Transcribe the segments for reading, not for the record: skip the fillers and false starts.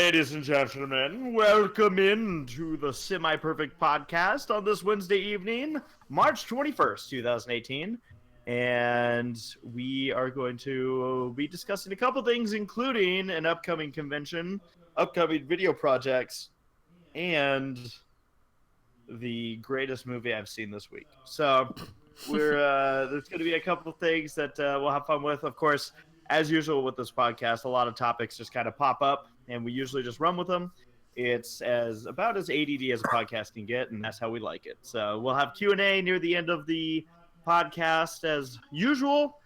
Ladies and gentlemen, welcome in to the Semi-Perfect Podcast on this Wednesday evening, March 21st, 2018. And we are going to be discussing a couple things, including an upcoming convention, upcoming video projects, and the greatest movie I've seen this week. So there's going to be a couple things that we'll have fun with. Of course, as usual with this podcast, a lot of topics just kind of pop up, and we usually just run with them. It's about as ADD as a podcast can get, and that's how we like it. So we'll have Q&A near the end of the podcast as usual.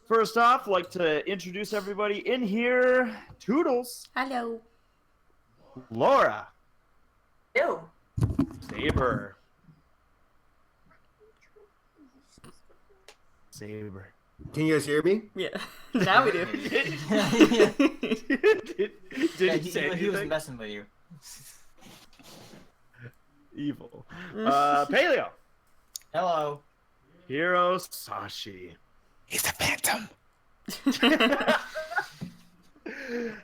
First off, I'd like to introduce everybody in here. Toodles. Hello. Laura. Ew. Saber. Saber. Can you guys hear me? Yeah, now we do. Did he say anything? He was messing with you. Evil. Paleo. Hello. Hirosashii. He's a phantom.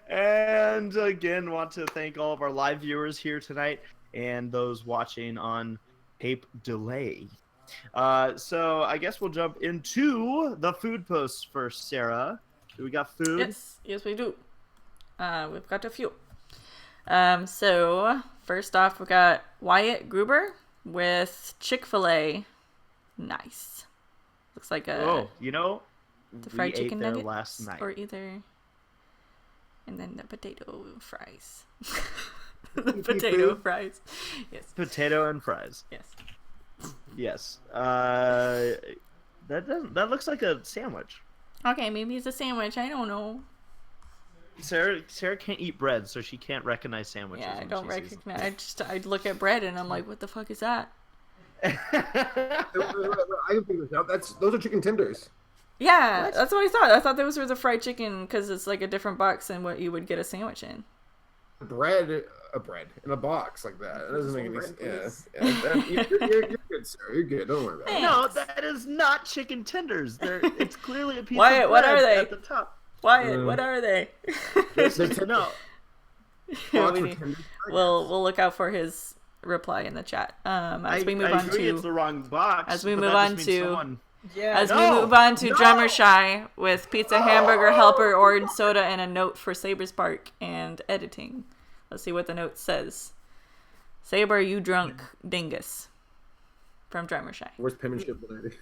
And again, want to thank all of our live viewers here tonight and those watching on tape delay. So I guess we'll jump into the food posts first. Sarah, do we got food? Yes, we do. We've got a few. So first off, we got Wyatt Gruber with Chick-fil-A. Nice. Looks like the fried we chicken ate there nuggets last night. or either, and then the potato fries. The potato fries. Yes. Potato and fries. Yes. Yes. That looks like a sandwich. Okay, maybe it's a sandwich. I don't know. Sarah can't eat bread, so she can't recognize sandwiches. Yeah, I don't recognize. I look at bread and I'm like, what the fuck is that? I can figure this out. Those are chicken tenders. Yeah, What? that's what I thought. I thought those were the fried chicken because it's like a different box than what you would get a sandwich in. Bread in a box like that. It doesn't make any sense. You're good, sir. You're good. Don't worry about it. No, that is not chicken tenders. It's clearly a piece Wyatt, of bread what are they? at the top. Wyatt, what are they? No. We'll look out for his reply in the chat. As we move on to it's the wrong box. as we but move that on just means to someone- Yeah. as we move on to Saberspark with pizza, hamburger, helper, orange soda, and a note for Saberspark and editing. Let's see what the note says. Saber, you drunk dingus. From Saberspark. Where's penmanship lady?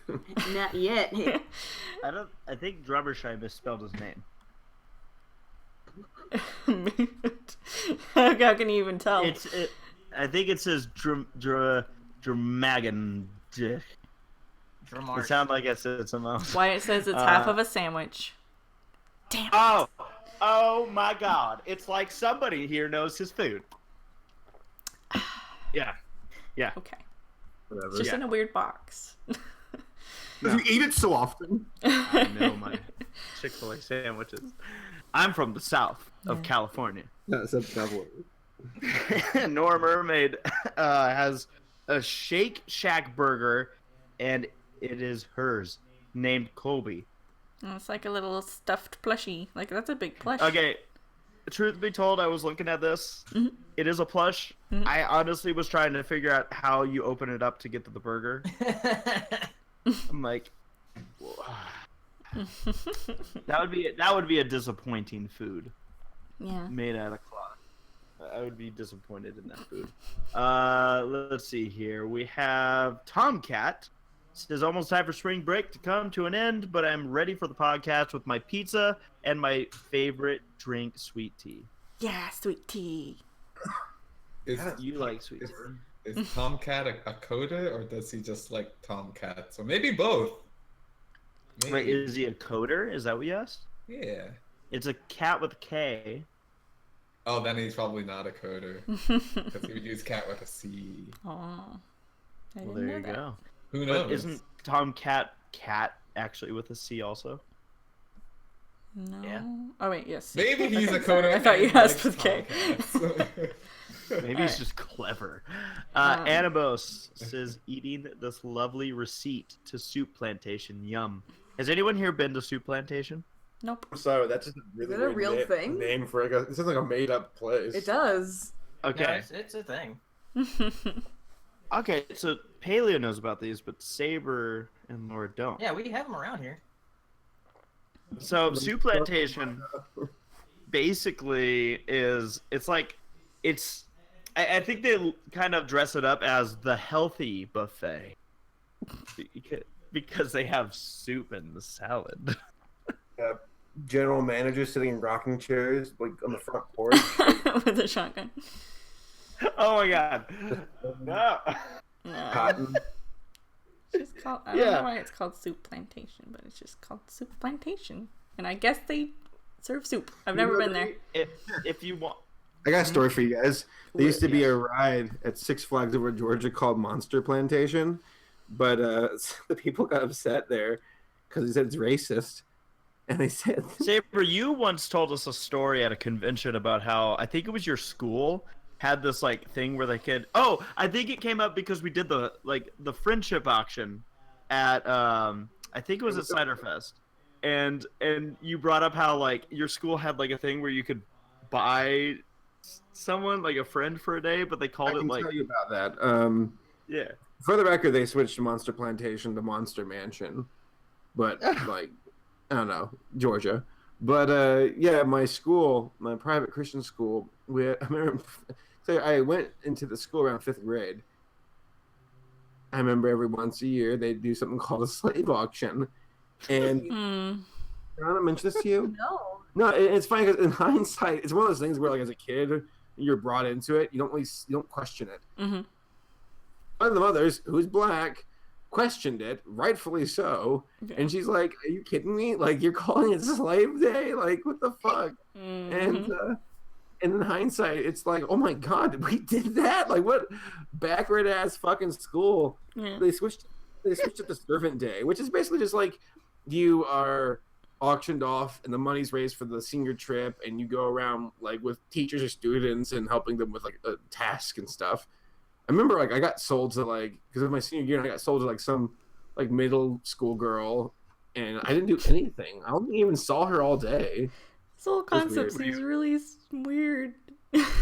Not yet. I think Drummershy misspelled his name. How can you even tell? I think it says Dramagan. It sounds like it's a mouse. Wyatt says it's half of a sandwich. Damn. Oh my God! It's like somebody here knows his food. Yeah. Okay. Whatever. It's just in a weird box. You eat it so often. I know my Chick-fil-A sandwiches. I'm from the south of California. No, it's a Nora Mermaid has a Shake Shack burger, and it is hers, named Colby. It's like a little stuffed plushie. Like, that's a big plush. Okay, truth be told, I was looking at this. Mm-hmm. It is a plush. Mm-hmm. I honestly was trying to figure out how you open it up to get to the burger. I'm like, that would be a disappointing food. Yeah. Made out of cloth. I would be disappointed in that food. Let's see here. We have Tomcat. It's almost time for spring break to come to an end, but I'm ready for the podcast with my pizza and my favorite drink, sweet tea. Yeah, sweet tea. You like sweet tea. Is Tomcat a coder, or does he just like Tomcat? So maybe both. Maybe. Wait, is he a coder? Is that what you asked? Yeah. It's a cat with a K. Oh, then he's probably not a coder. Because he would use cat with a C. Oh. Well, there you go. Who knows? But isn't Tomcat cat actually with a C also? No. Yeah. Oh, wait, yes. Maybe he's a coder. I thought you asked with K. Maybe he's just clever. Anibos says, eating this lovely receipt to Soup Plantation. Yum. Has anyone here been to Soup Plantation? Nope. I'm sorry, that's just a really Is it a weird real thing? name for like it sounds like a made up place. It does. Okay. No, it's a thing. Okay, so Paleo knows about these, but Saber and Laura don't. Yeah, we have them around here. So Soup Plantation basically I think they kind of dress it up as the healthy buffet because they have soup and the salad. General manager sitting in rocking chairs like on the front porch. With a shotgun. Oh my god. No. No. Cotton. It's just called, I don't know why it's called Soup Plantation, but it's just called Soup Plantation. And I guess they serve soup. I've never been there. If you want. I got a story for you guys. There used to be a ride at Six Flags over Georgia called Monster Plantation, but the people got upset there because they said it's racist. And they said, Saber, you once told us a story at a convention about how I think it was your school had this like thing where they could. Oh, I think it came up because we did the friendship auction at I think it was at Cider Fest, and you brought up how like your school had like a thing where you could buy someone like a friend for a day, but they called I it can like tell you about that. yeah. For the record, they switched Monster Plantation to Monster Mansion, but like I don't know, Georgia. But yeah, my school, my private Christian school, I remember. So I went into the school around 5th grade. I remember every once a year they'd do something called a slave auction, and Did I mention this to you? No. No, it's funny because in hindsight, it's one of those things where, like, as a kid, you're brought into it. You don't question it. Mm-hmm. One of the mothers, who's black, questioned it, rightfully so, and she's like, "Are you kidding me? Like, you're calling it Slave Day? Like, what the fuck?" And in hindsight, it's like, oh my god, we did that? Like, what backward ass fucking school? Yeah. They switched it to Servant Day, which is basically just like you are auctioned off and the money's raised for the senior trip, and you go around like with teachers or students and helping them with like a task and stuff. I remember like I got sold to like, because of my senior year, I got sold to like some like middle school girl, and I didn't do anything. I only even saw her all day. This whole concept weird. seems really weird.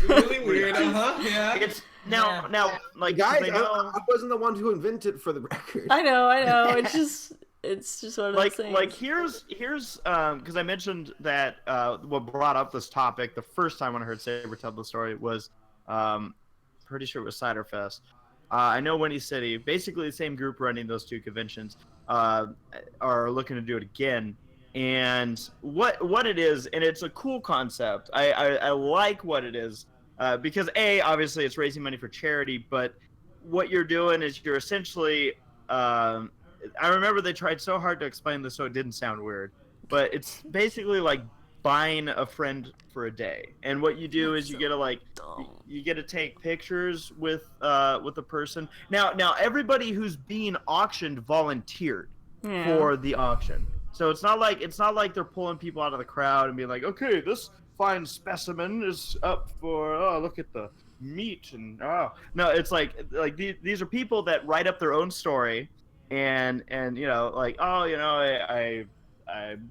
Really weird, yeah. It's now like Guys, they know, I wasn't the one who invented, for the record. I know. It's just one of those things. like here's because I mentioned that what brought up this topic the first time when I heard Saber tell the story was pretty sure it was Cider Fest. I know Windy City, basically the same group running those two conventions, are looking to do it again. And what it is, and it's a cool concept. I like what it is because obviously it's raising money for charity, but what you're doing is you're essentially I remember they tried so hard to explain this so it didn't sound weird, but it's basically like buying a friend for a day. And what you do is you get to take pictures with the person. Now everybody who's being auctioned volunteered for the auction. So it's not like they're pulling people out of the crowd and being like, okay, this fine specimen is up for look at the meat and no, it's like these are people that write up their own story and you know like I'm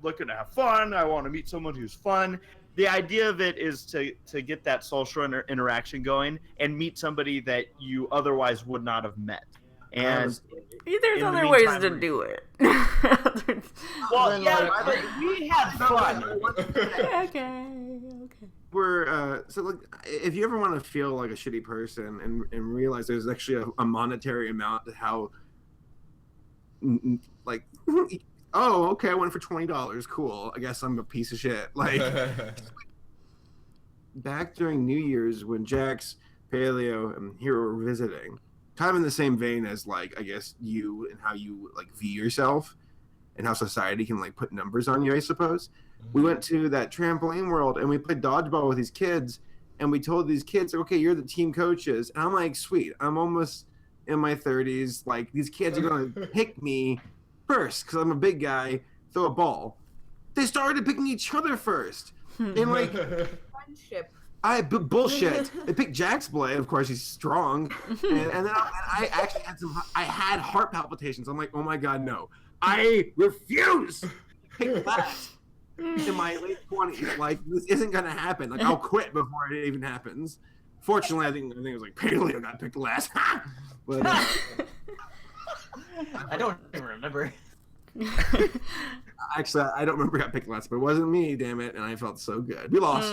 looking to have fun. I want to meet someone who's fun. The idea of it is to get that social interaction going and meet somebody that you otherwise would not have met. And there's other ways to do it. Well, yeah, but we had fun. Okay. We're so like, if you ever want to feel like a shitty person and realize there's actually a monetary amount to how, like, oh, okay, I went for $20. Cool. I guess I'm a piece of shit. Like, back during New Year's when Jax, Paleo, and Hero were visiting, kind of in the same vein as like I guess you and how you like view yourself and how society can like put numbers on you, I suppose. We went to that trampoline world and we played dodgeball with these kids, and we told these kids, okay, you're the team coaches. And I'm like, sweet, I'm almost in my 30s. Like, these kids are going to pick me first because I'm a big guy, throw a ball. They started picking each other first. And like, Friendship. bullshit. They picked Jack's Blade, of course, he's strong. And then I actually had heart palpitations. I'm like, oh my God, no. I refuse. Pick last. in my late 20s, like, this isn't gonna happen. Like, I'll quit before it even happens. Fortunately, I think it was like Paleo got picked last. But I don't even remember. actually, I don't remember who got picked last, but it wasn't me. Damn it! And I felt so good. We lost.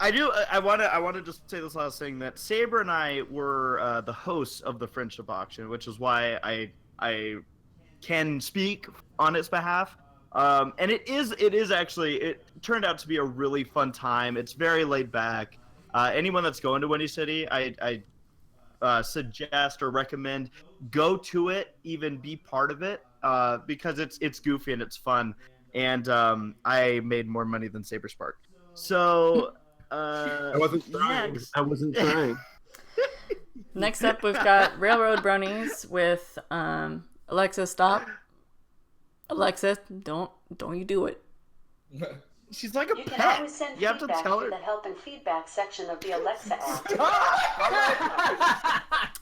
I do. I want to just say this last thing that Saber and I were the hosts of the friendship auction, which is why I can speak on its behalf. And it turned out to be a really fun time. It's very laid back. Anyone that's going to Windy City, I suggest or recommend go to it, even be part of it, because it's goofy and it's fun. And I made more money than Saberspark. So. I wasn't trying. Next. I wasn't trying. Next up, we've got Railroad Bronies with Alexa, stop. Alexa, don't you do it. She's like a You pet. can always send You have to feedback tell to her. the help and feedback section of the Alexa app.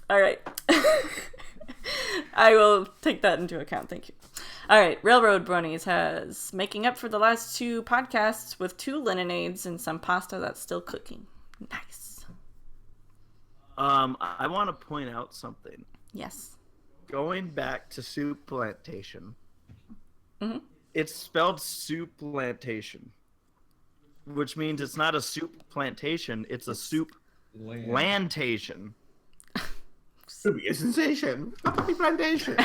All right. I will take that into account. Thank you. All right. Railroad Bronies has making up for the last 2 podcasts with 2 lemonades and some pasta that's still cooking. Nice. I want to point out something. Yes. Going back to Soup Plantation. Mm-hmm. It's spelled Soup Plantation, which means it's not a soup plantation. It's a soup plantation. It'll be a sensation. A puppy plantation.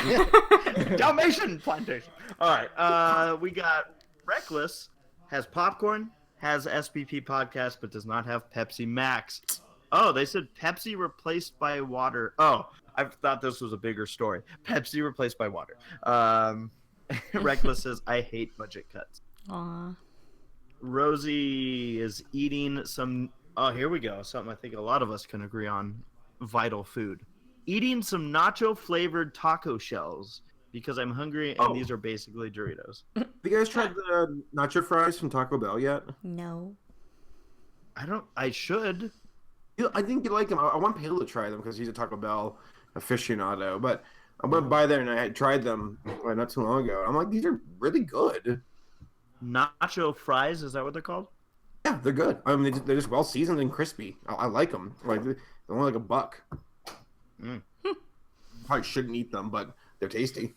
Dalmatian plantation. All right. We got Reckless has popcorn, has SPP podcast, but does not have Pepsi Max. Oh, they said Pepsi replaced by water. Oh, I thought this was a bigger story. Pepsi replaced by water. Reckless says, I hate budget cuts. Aw. Rosie is eating some. Oh, here we go. Something I think a lot of us can agree on. Vital food. Eating some nacho flavored taco shells because I'm hungry and these are basically Doritos. Have you guys tried the nacho fries from Taco Bell yet? No. I should. I think you like them. I want Paleo to try them because he's a Taco Bell aficionado. But I went by there and I had tried them not too long ago. I'm like, these are really good. Nacho fries, is that what they're called? Yeah, they're good. I mean, they're just well seasoned and crispy. I like them. Like they're only like $1. Probably shouldn't eat them, but they're tasty.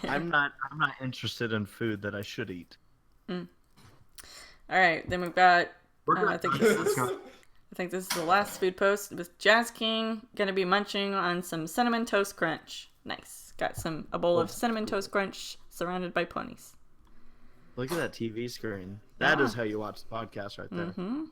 I'm not interested in food that I should eat. All right, then we've got. I think this is the last food post with Jazz King gonna be munching on some cinnamon toast crunch. Nice. Got a bowl of cinnamon toast crunch surrounded by ponies. Look at that TV screen. That is how you watch the podcast right there. Mm-hmm.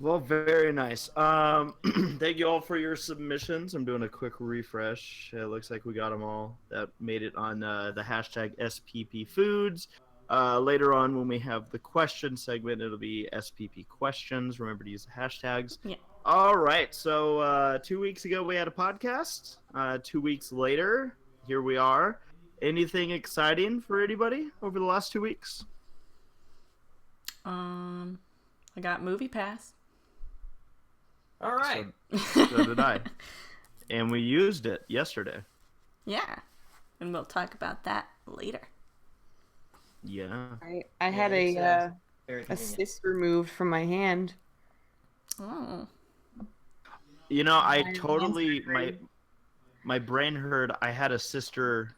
Well, very nice. Thank you all for your submissions. I'm doing a quick refresh. It looks like we got them all that made it on the hashtag SPP Foods. Later on, when we have the question segment, it'll be SPP Questions. Remember to use the hashtags. Yeah. All right. So 2 weeks ago, we had a podcast. 2 weeks later, here we are. Anything exciting for anybody over the last 2 weeks? I got Movie Pass. All right. So did I. And we used it yesterday. Yeah. And we'll talk about that later. Yeah. I had it's, a very convenient. cyst removed from my hand. Oh. You know, I My totally brain. my brain heard I had a sister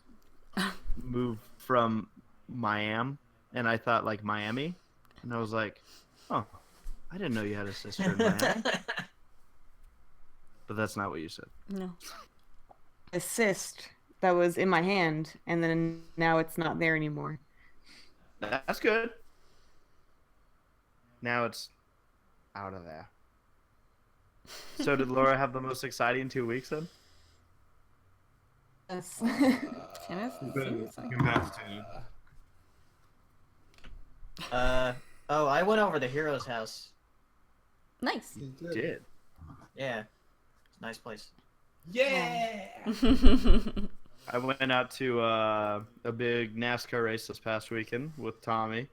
move from Miami, and I thought like Miami, and I was like, oh, I didn't know you had a sister in Miami. But that's not what you said. No. A cyst that was in my hand, and then now it's not there anymore. That's good. Now it's out of there. So did Laura have the most exciting 2 weeks then? Yes. Kenneth? I went over to Hero's house. Nice. You Did. Yeah. It's a nice place. Yeah. I went out to a big NASCAR race this past weekend with Tommy.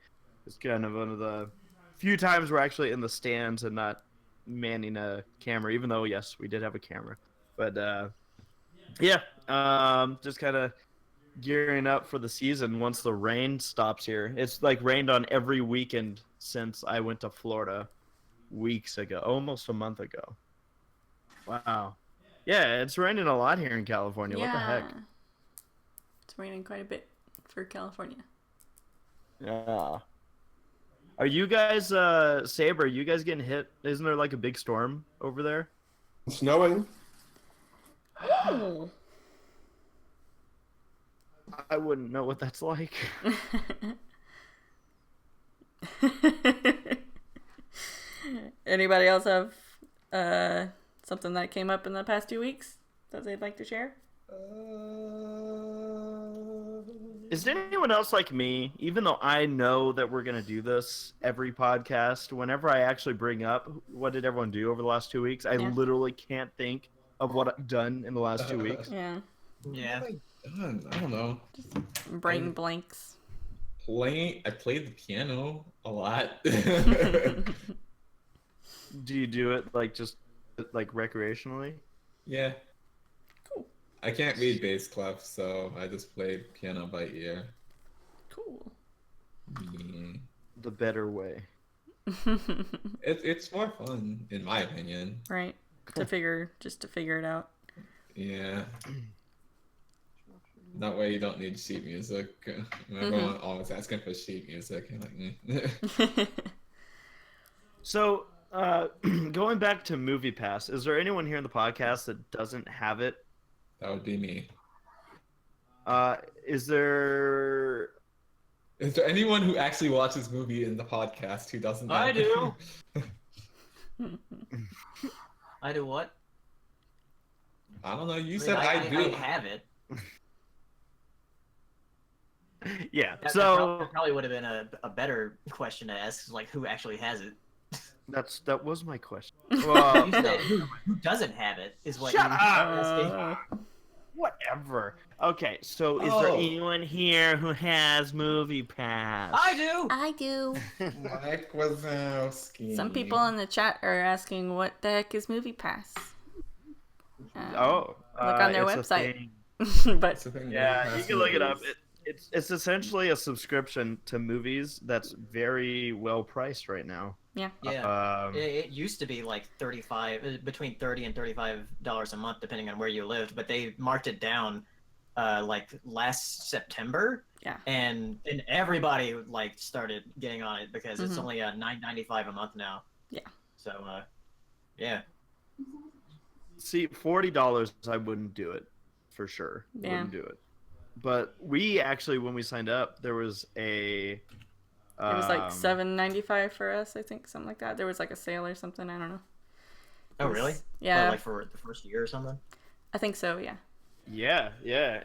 It's kind of one of the few times we're actually in the stands and not manning a camera, even though, yes, we did have a camera. But, yeah, just kind of gearing up for the season once the rain stops here. It's like rained on every weekend since I went to Florida weeks ago, almost a month ago. Wow. Yeah, it's raining a lot here in California. What the heck? It's raining quite a bit for California. Yeah. Are you guys, Saber, are you guys getting hit? Isn't there like a big storm over there? Snowing. Oh. I wouldn't know what that's like. Anybody else have something that came up in the past 2 weeks that they'd like to share? Is there anyone else like me? Even though I know that we're gonna do this every podcast, whenever I actually bring up what did everyone do over the last 2 weeks, I literally can't think of what I've done in the last 2 weeks. Yeah. Yeah. What have I done? I don't know. Brain blanks. I played the piano a lot. Do you do it like just like recreationally? Yeah. Cool. I can't read bass clef, so I just play piano by ear. Cool. Yeah. The better way. It's more fun, in my opinion. Right. To figure it out. Yeah. That way you don't need sheet music. Everyone always asking for sheet music. And like, So, going back to MoviePass, is there anyone here in the podcast that doesn't have it? that would be me. Is there? Is there anyone who actually watches movie in the podcast who doesn't have I it? do. I do what? I don't know. You I mean, said I do. I have it. Yeah. That So probably would have been a better question to ask, like who actually has it. that was my question. Well, You said who doesn't have it is what Shut you were up! asking. Whatever. Okay. So, is there anyone here who has MoviePass? I do. I do. Mike Wazowski. Some people in the chat are asking what the heck is MoviePass. Oh, Look on their it's a website. thing. But That's the thing, Yeah, Mike you can look it up. Wazowski. It's essentially a subscription to movies that's very well priced right now. Yeah. It used to be like between $30 and $35 a month, depending on where you lived. But they marked it down, like last September. Yeah. And everybody like started getting on it because it's only $9.95 a month now. Yeah. So, yeah. See, $40, I wouldn't do it for sure. Yeah. Wouldn't do it. But we actually, when we signed up, there was it was like $7.95 for us, I think, something like that. There was like a sale or something. I don't know. Oh, really? Yeah. What, like for the first year or something? I think so. Yeah. Yeah,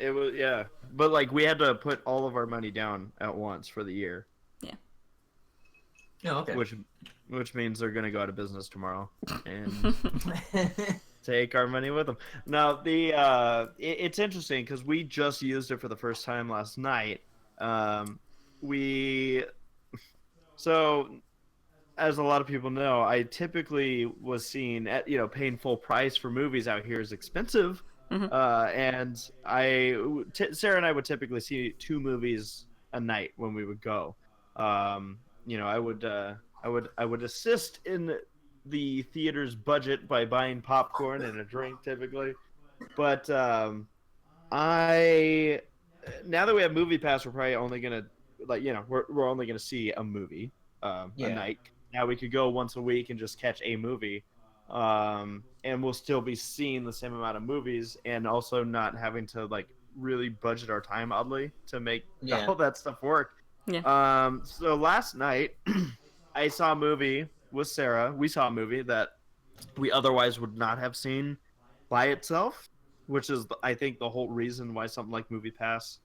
it was, yeah. But like we had to put all of our money down at once for the year. Yeah. Oh, okay. Which means they're gonna go out of business tomorrow and take our money with them. Now it's interesting because we just used it for the first time last night. So as a lot of people know, I typically was seen at paying full price for movies out here is expensive. And Sarah and I would typically see 2 movies a night when we would go. I would assist in the theater's budget by buying popcorn and a drink typically. But now that we have MoviePass, we're probably only gonna we're only gonna see a movie a night. Now we could go once a week and just catch a movie. And we'll still be seeing the same amount of movies and also not having to like really budget our time oddly to make all that stuff work. Yeah. So last night I saw a movie with Sarah. We saw a movie that we otherwise would not have seen by itself, which is I think the whole reason why something like MoviePass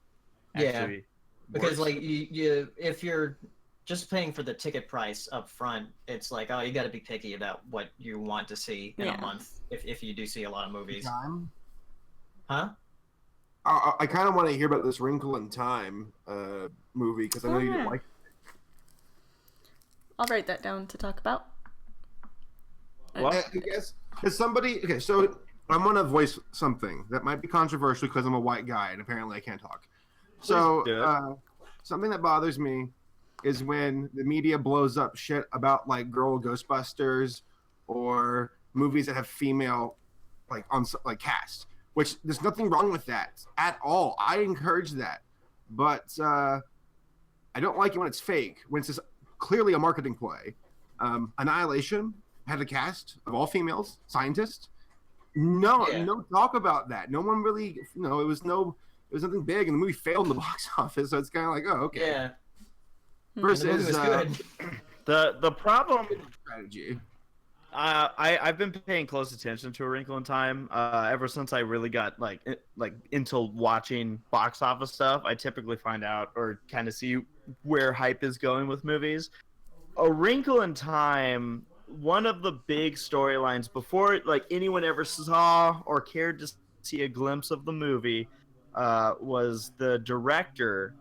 actually because works. like you if you're just paying for the ticket price up front, it's like, oh, you got to be picky about what you want to see in a month if you do see a lot of movies. Huh? I kind of want to hear about this Wrinkle in Time movie because I know you didn't like it. I'll write that down to talk about. Well, I guess is somebody okay? So I'm gonna voice something that might be controversial because I'm a white guy and apparently I can't talk. So, do it. something that bothers me is when the media blows up shit about like girl Ghostbusters or movies that have female like cast, which there's nothing wrong with that at all. I encourage that, but I don't like it when it's fake, when it's just clearly a marketing play. Annihilation had a cast of all females scientists. No talk about that. No one really, it was nothing big, and the movie failed in the box office. So it's kind of like, oh, okay. Yeah. Versus The movie was good. The problem. Strategy. I've been paying close attention to A Wrinkle in Time ever since I really got like into watching box office stuff. I typically find out or kind of see where hype is going with movies. A Wrinkle in Time, one of the big storylines before like anyone ever saw or cared to see a glimpse of the movie was the director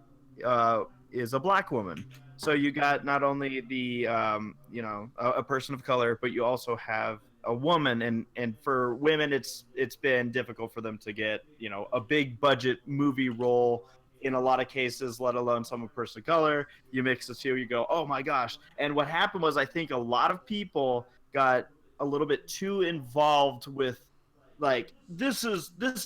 is a black woman. So you got not only the a person of color, but you also have a woman, and for women it's been difficult for them to get a big budget movie role in a lot of cases, let alone some person of color. You mix the two, you go, oh my gosh. And what happened was I think a lot of people got a little bit too involved with like this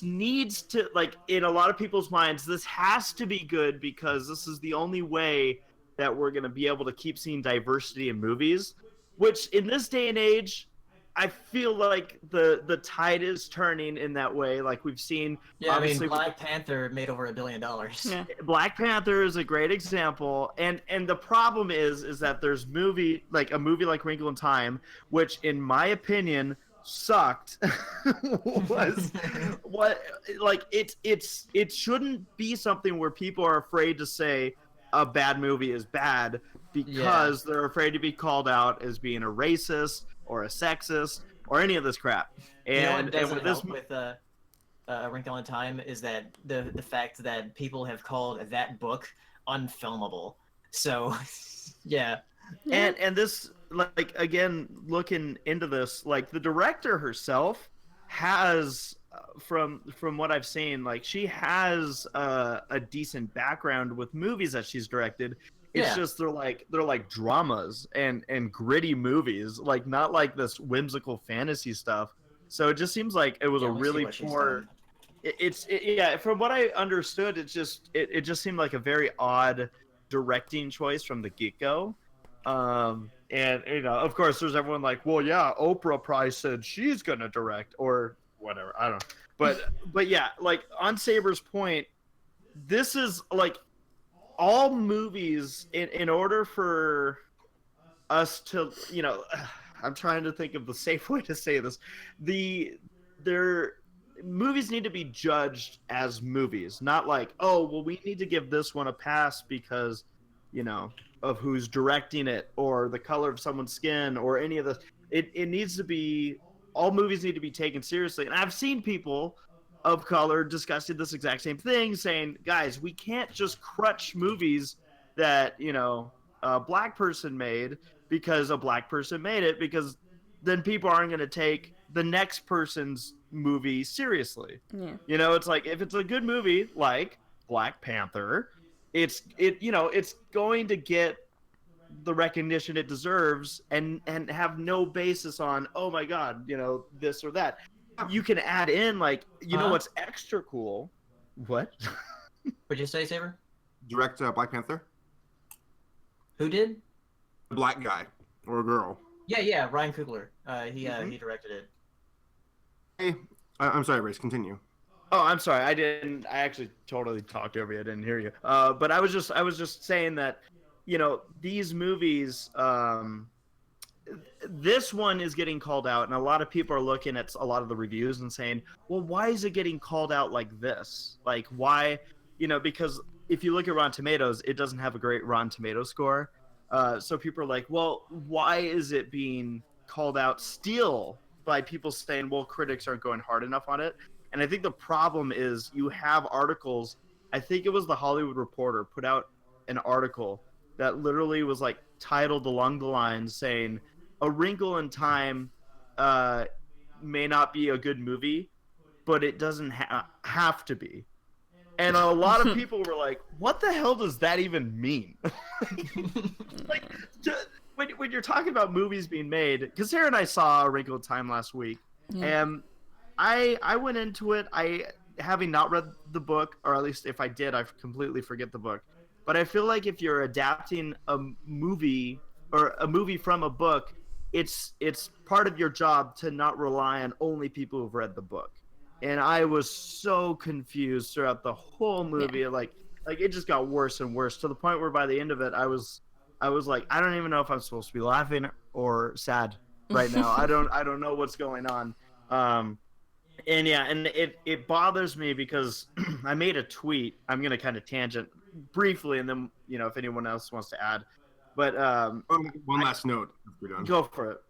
needs to, like, in a lot of people's minds, this has to be good because this is the only way that we're going to be able to keep seeing diversity in movies, which in this day and age, I feel like the tide is turning in that way. Like we've seen, Yeah, I mean, Black Panther made over $1 billion. Yeah. Black Panther is a great example, and the problem is that there's a movie like Wrinkle in Time, which in my opinion sucked. Was what like it shouldn't be something where people are afraid to say a bad movie is bad because they're afraid to be called out as being a racist or a sexist or any of this crap. And, you know what doesn't with help with A Wrinkle in Time is that the fact that people have called that book unfilmable. So, yeah. And this, like, again, looking into this, like the director herself has from what I've seen, like she has a decent background with movies that she's directed. It's just they're like dramas and gritty movies, like not like this whimsical fantasy stuff. So it just seems like it was a really poor. From what I understood, it just seemed like a very odd directing choice from the get-go. And of course, there's everyone like, well, yeah, Oprah probably said she's gonna direct or whatever. I don't know, but yeah, like on Saber's point, this is like all movies in order for us to, I'm trying to think of the safe way to say this. Their movies need to be judged as movies, not like, oh, well, we need to give this one a pass because, of who's directing it or the color of someone's skin or any of this. It needs to be, all movies need to be taken seriously. And I've seen people of color discussing this exact same thing, saying, guys, we can't just crutch movies that, a black person made because a black person made it, because then people aren't going to take the next person's movie seriously. Yeah. It's like, if it's a good movie like Black Panther, it's going to get the recognition it deserves and have no basis on, oh my god, this or that. You can add in like, know what's extra cool? What? What'd you say, Saber? Direct Black Panther. Who did? A black guy or a girl. Yeah, Ryan Coogler. He directed it. Hey, I'm sorry, Race. Continue. Oh, I'm sorry. I actually totally talked over you. I didn't hear you. But I was just saying that, these movies, this one is getting called out, and a lot of people are looking at a lot of the reviews and saying, well, why is it getting called out like this? Like, why? Because if you look at Rotten Tomatoes, it doesn't have a great Rotten Tomatoes score. So people are like, well, why is it being called out still by people saying, well, critics aren't going hard enough on it? And I think the problem is you have articles. I think it was the Hollywood Reporter put out an article that literally was like titled along the lines saying, A Wrinkle in Time may not be a good movie, but it doesn't have to be. And a lot of people were like, "What the hell does that even mean?" Like, when you're talking about movies being made, because Sarah and I saw A Wrinkle in Time last week, and I went into it, having not read the book, or at least if I did, I completely forget the book. But I feel like if you're adapting a movie or a movie from a book, it's part of your job to not rely on only people who've read the book. And I was so confused throughout the whole movie. Like it just got worse and worse to the point where by the end of it, I was like, I don't even know if I'm supposed to be laughing or sad right now. I don't know what's going on. And yeah, and it bothers me because I made a tweet. I'm gonna kind of tangent briefly, and then if anyone else wants to add. But one last note. If we're done. Go for it.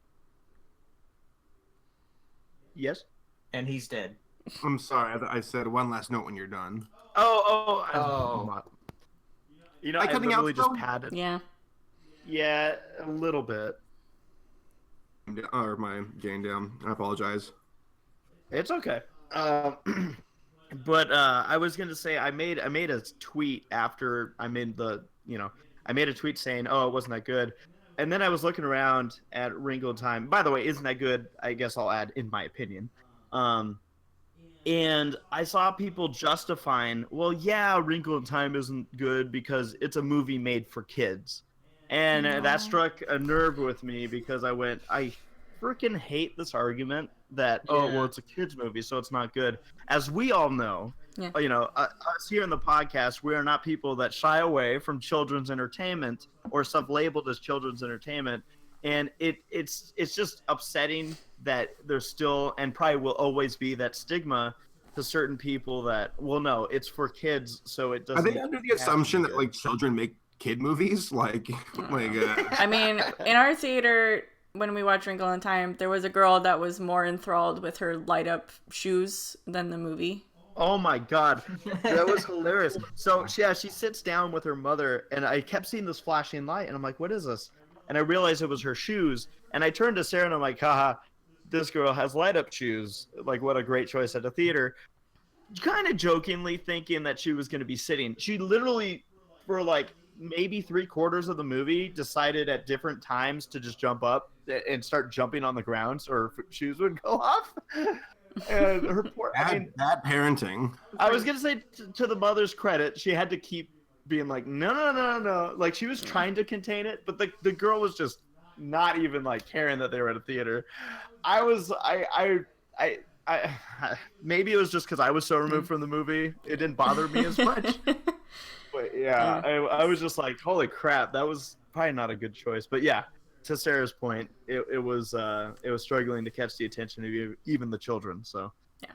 Yes. And he's dead. I'm sorry. I said one last note when you're done. Oh. I literally just padded. Yeah. Yeah, a little bit. Or my gain down. I apologize. It's okay. But I was gonna say I made a tweet after I made I made a tweet saying, "Oh, it wasn't that good," and then I was looking around at Wrinkle in Time. By the way, isn't that good? I guess I'll add, in my opinion. And I saw people justifying, well, yeah, Wrinkle in Time isn't good because it's a movie made for kids. And that struck a nerve with me because I freaking hate this argument that, it's a kid's movie, so it's not good. As we all know, us here in the podcast, we are not people that shy away from children's entertainment or stuff labeled as children's entertainment. And it's just upsetting that there's still, and probably will always be, that stigma to certain people that, well, no, it's for kids, so it doesn't. Are they under the assumption that like children make kid movies? I mean, in our theater, when we watched Wrinkle in Time, there was a girl that was more enthralled with her light up shoes than the movie. Oh my god, that was hilarious. So she sits down with her mother, and I kept seeing this flashing light, and I'm like, what is this? And I realized it was her shoes, and I turned to Sarah and I'm like, haha, this girl has light up shoes. Like, what a great choice at a theater. Kind of jokingly thinking that she was going to be sitting. She literally, for like maybe 3/4 of the movie, decided at different times to just jump up and start jumping on the ground so her shoes would go off. And her poor bad parenting. I was going to say, to the mother's credit, she had to keep being like, no. Like, she was trying to contain it, but the girl was just not even like caring that they were at a theater. Maybe it was just because I was so removed from the movie, it didn't bother me as much. But yeah, I was just like, holy crap, that was probably not a good choice. But yeah, to Sarah's point, it was struggling to catch the attention of even the children. So yeah,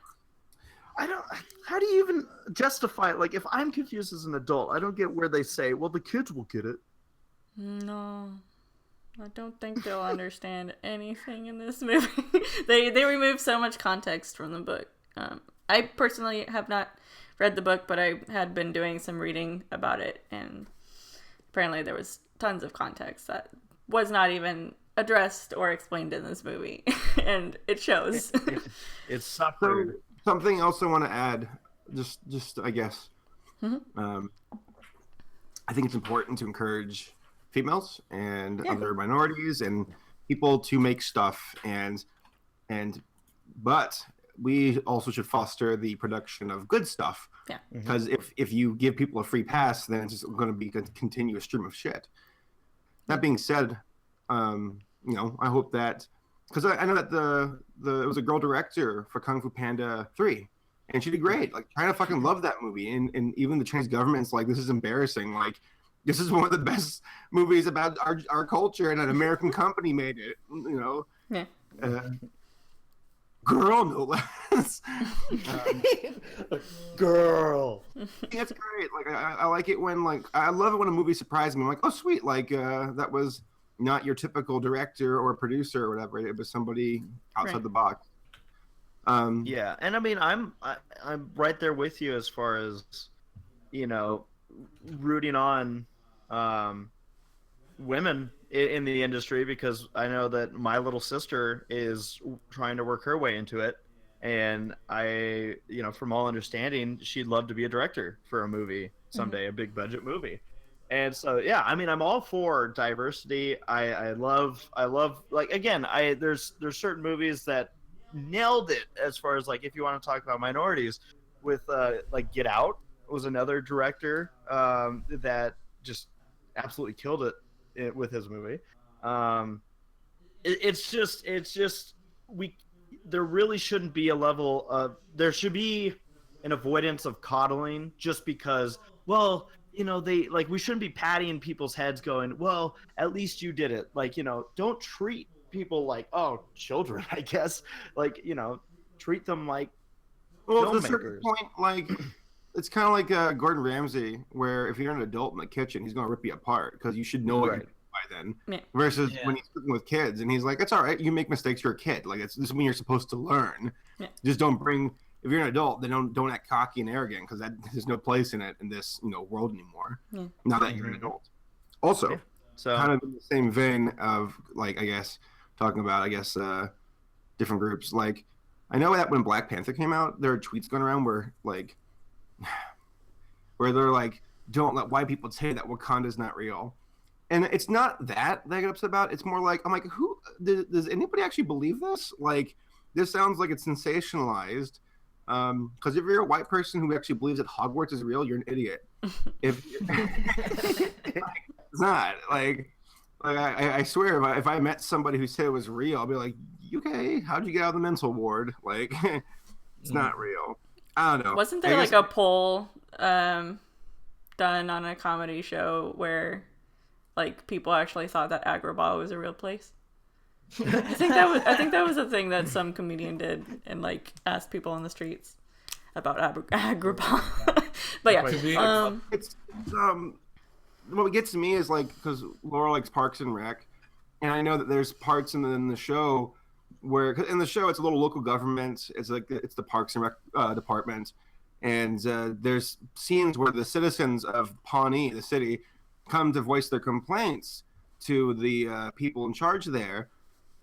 how do you even justify it? Like, if I'm confused as an adult, I don't get where they say, well, the kids will get it. No, I don't think they'll understand anything in this movie. They remove so much context from the book. I personally have not read the book, but I had been doing some reading about it, and apparently there was tons of context that was not even addressed or explained in this movie, and it shows. It's suffered. Something else I want to add, just I guess. Mm-hmm. I think it's important to encourage females and other minorities and people to make stuff, but we also should foster the production of good stuff. Yeah. Because if you give people a free pass, then it's just going to be a continuous stream of shit. That being said, I hope that, because I know that there was a girl director for Kung Fu Panda 3, and she did great. Like, China fucking loved that movie, and even the Chinese government's like, this is embarrassing. Like, this is one of the best movies about our culture, and an American company made it. Yeah. Girl, no less. Girl. That's great. Like, I like it when, like, I love it when a movie surprises me. I'm like, oh, sweet. Like, that was not your typical director or producer or whatever. It was somebody outside the box. Yeah, and I mean, I'm right there with you as far as, rooting on women in the industry, because I know that my little sister is trying to work her way into it, and I, from all understanding, she'd love to be a director for a movie someday, a big budget movie. And so, yeah, I mean, I'm all for diversity. I love, like, again, there's certain movies that nailed it as far as, like, if you want to talk about minorities, with like Get Out was another director that just absolutely killed it with his movie. It's just there really shouldn't be a level of, there should be an avoidance of coddling just because, well, they, like, we shouldn't be patting people's heads going, well, at least you did it. Like, don't treat people like, oh, children, I guess. Like, treat them like Well, at filmmakers. a certain point, like, it's kind of like Gordon Ramsay, where if you're an adult in the kitchen, he's going to rip you apart because you should know what you're doing by then. Yeah. Versus when he's cooking with kids, and he's like, it's all right, you make mistakes, you're a kid. Like, this is when you're supposed to learn. Yeah. Just don't bring, if you're an adult, then don't act cocky and arrogant, because there's no place in this world anymore. Yeah. Now that you're an adult. Also, so kind of in the same vein of, like, I guess, talking about, different groups. Like, I know that when Black Panther came out, there are tweets going around where they're like, don't let white people tell you that Wakanda's not real. And it's not that I get upset about. It's more like, I'm like, who does anybody actually believe this? Like, this sounds like it's sensationalized. Because if you're a white person who actually believes that Hogwarts is real, you're an idiot. If it's not, like I swear, if I met somebody who said it was real, I'll be like, okay, how'd you get out of the mental ward? Like, it's not real. I don't know. Wasn't there like a poll done on a comedy show where, like, people actually thought that Agrabah was a real place? I think that was a thing that some comedian did, and, like, asked people on the streets about Agrabah. But yeah, it's what gets me is, like, because Laura likes Parks and Rec, and I know that there's parts in the show where, in the show, it's a little local government. It's like, it's the Parks and Rec department, and there's scenes where the citizens of Pawnee, the city, come to voice their complaints to the people in charge there,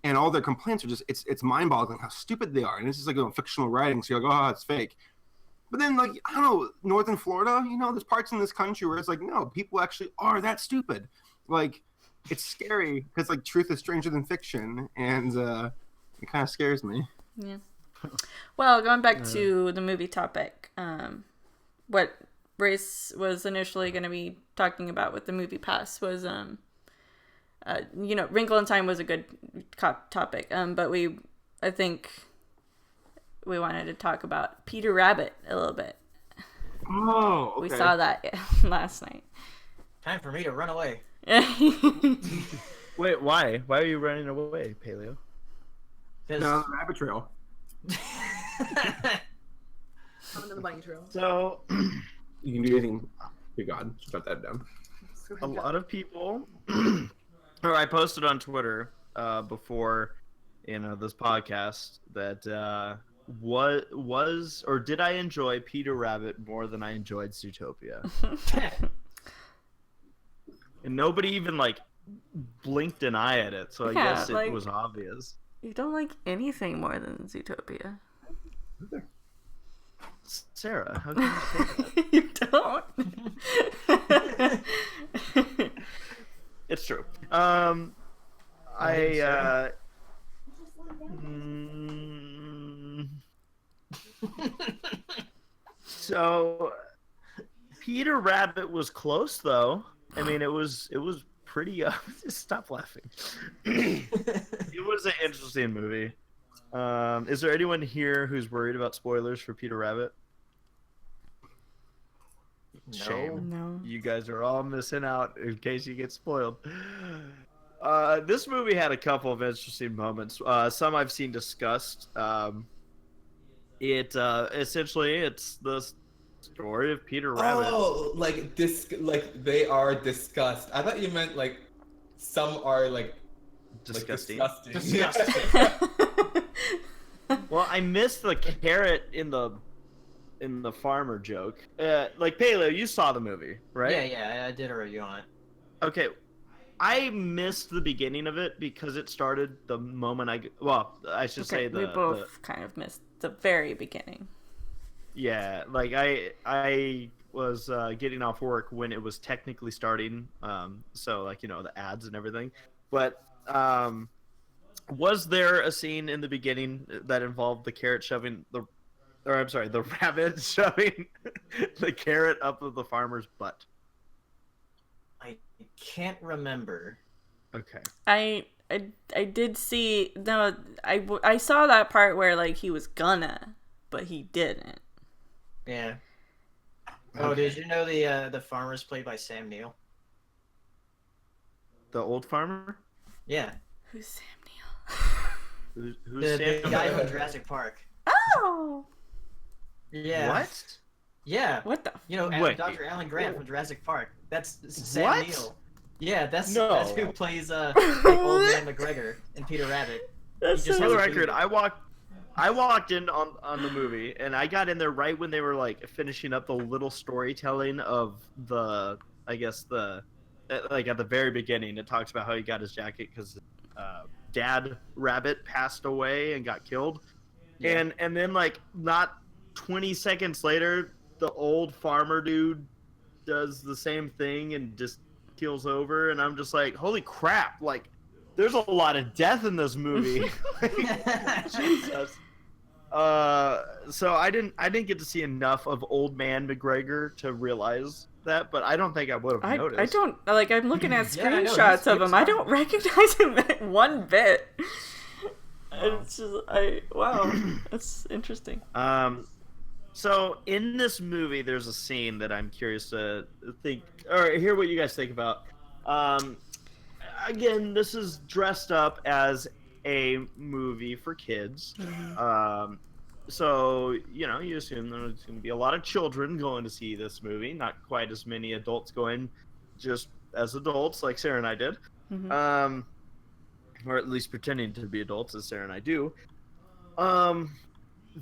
and all their complaints are just, it's mind-boggling how stupid they are. And this is like fictional writing, so you're like, oh, it's fake. But then, like, I don't know, Northern Florida, there's parts in this country where it's like, no, people actually are that stupid. Like, it's scary because, like, truth is stranger than fiction, and it kind of scares me. Yeah. Well, going back to the movie topic, what Race was initially going to be talking about with the movie pass was, Wrinkle in Time was a good topic, but I think we wanted to talk about Peter Rabbit a little bit. Oh, okay. We saw that last night. Time for me to run away. Wait, why? Why are you running away, Paleo? No, the rabbit trail. On the bunny trail. So, You can do anything. Dear God, shut that down. a lot of people, or I posted on Twitter before, this podcast, that what was, or did I enjoy Peter Rabbit more than I enjoyed Zootopia? And nobody even, like, blinked an eye at it, so I guess it was obvious. You don't like anything more than Zootopia. Sarah, how can you say that? You don't. It's true. So Peter Rabbit was close, though. I mean, it was pretty. Stop laughing. It was an interesting movie. Is there anyone here who's worried about spoilers for Peter Rabbit? Shame. No. You guys are all missing out in case you get spoiled. This movie had a couple of interesting moments. Some I've seen discussed. Essentially, it's the story of Peter Rabbit. Oh, like they are discussed. I thought you meant like some are like Disgusting. Like, disgusting. Well, I missed the carrot in the farmer joke. Like, Paleo, you saw the movie, right? Yeah, I did a review on it. Okay. I missed the beginning of it because it started the moment I should say we both kind of missed the very beginning. Yeah, like I was getting off work when it was technically starting, so like the ads and everything. But was there a scene in the beginning that involved the carrot shoving the rabbit shoving the carrot up of the farmer's butt? I can't remember. Okay. I did see I saw that part where like he was gonna, but he didn't. Yeah. Oh, did you know the farmer's played by Sam Neill? The old farmer? Yeah. Who's Sam Neill? Who's The Sam? guy from Jurassic Park. Oh. Yeah. What? Yeah. What the? Wait. Dr. Alan Grant from Jurassic Park. That's Sam What? Neill. Yeah, that's who plays Old Man McGregor in Peter Rabbit. That's just For has the a record, beard. I walked in on the movie, and I got in there right when they were like finishing up the little storytelling of like at the very beginning, it talks about how he got his jacket because dad rabbit passed away and got killed, Yeah. and then like not 20 seconds later, the old farmer dude does the same thing and just keels over, and I'm just like, holy crap! Like, there's a lot of death in this movie. Jesus. So I didn't get to see enough of Old Man McGregor to realize that, but I don't think I would have noticed. I don't like. I'm looking at Yeah, I know, screenshots he of was him. I fine. don't recognize him one bit. It's just wow, that's interesting. So in this movie, there's a scene that I'm curious to think or hear what you guys think about. Again, this is dressed up as a movie for kids. So, you assume there's going to be a lot of children going to see this movie. Not quite as many adults going just as adults like Sarah and I did. Or at least pretending to be adults as Sarah and I do.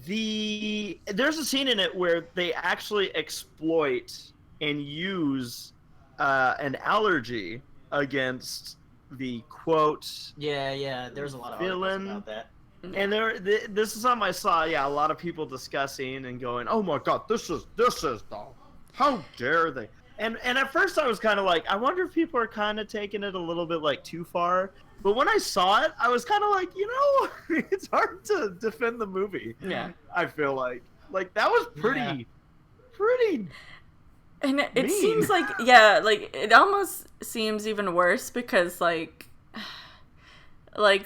There's a scene in it where they actually exploit and use an allergy against the quote. Yeah. There's a lot of articles Villain. about that. And this is something I saw. Yeah, a lot of people discussing and going, "Oh my God, this is the how dare they?" And at first I was kind of like, I wonder if people are kind of taking it a little bit like too far. But when I saw it, I was kind of like, it's hard to defend the movie. Yeah. I feel like that was pretty. And it mean. seems like like it almost seems even worse because like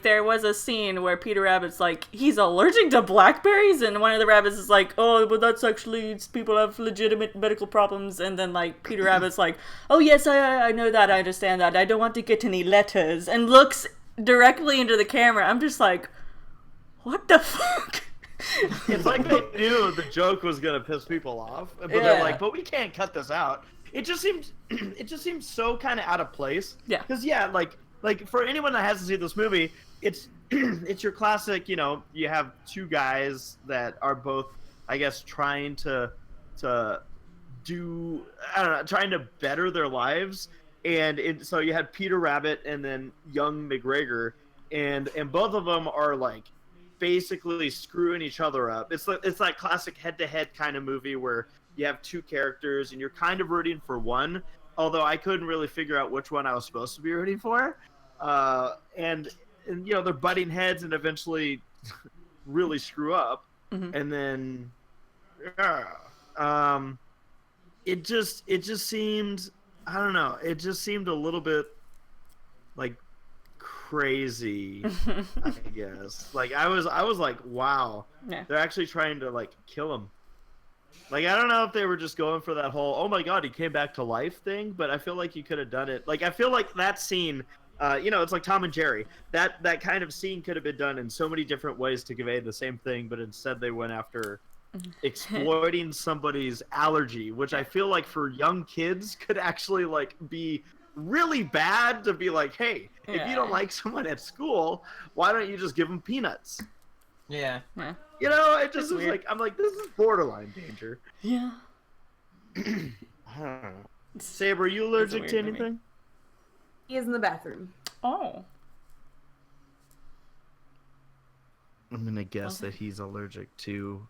there was a scene where Peter Rabbit's like he's allergic to blackberries, and one of the rabbits is like, oh, but that's actually people have legitimate medical problems, and then like Peter Rabbit's like, oh yes, I know that, I understand that, I don't want to get any letters, and looks directly into the camera. I'm just like, what the fuck? It's like they knew the joke was gonna piss people off, but Yeah. they're like, but we can't cut this out. It just seems so kind of out of place. Yeah. Because like for anyone that hasn't seen this movie, it's it's your classic. You have two guys that are both, I guess, trying to do, I don't know, trying to better their lives, and so you had Peter Rabbit and then young McGregor, and both of them are like basically screwing each other up. It's like classic head-to-head kind of movie where you have two characters and you're kind of rooting for one, although I couldn't really figure out which one I was supposed to be rooting for. And they're butting heads and eventually really screw up. And then it just seemed, I don't know, it just seemed a little bit like crazy. I guess like I was like, wow, Yeah. they're actually trying to like kill him. Like, I don't know if they were just going for that whole, oh my God, he came back to life thing, but I feel like you could have done it. Like, I feel like that scene, it's like Tom and Jerry. That kind of scene could have been done in so many different ways to convey the same thing, but instead they went after exploiting somebody's allergy, which I feel like for young kids could actually like be really bad to be like, hey, if you don't like someone at school, why don't you just give them peanuts? Yeah. It just was weird. like, I'm like, this is borderline danger. Yeah. I don't know. Saber, are you allergic to weird to me. anything? He is in the bathroom. Oh. I'm gonna guess that he's allergic to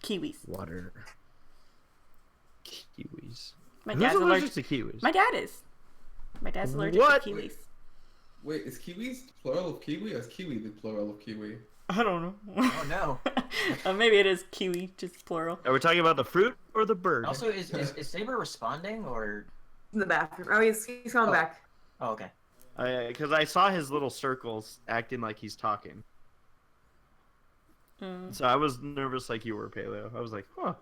Kiwis. water. Kiwis. My Who's dad's allergic to kiwis? My dad is. My dad's allergic What? to kiwis. Wait, is kiwis the plural of kiwi or is kiwi the plural of kiwi? I don't know. Oh no. Maybe it is kiwi, just plural. Are we talking about the fruit or the bird? Also, is Saber responding or? In the bathroom. Oh, he's coming back. Oh, okay. Because I saw his little circles acting like he's talking. So I was nervous like you were, Paleo. I was like, huh.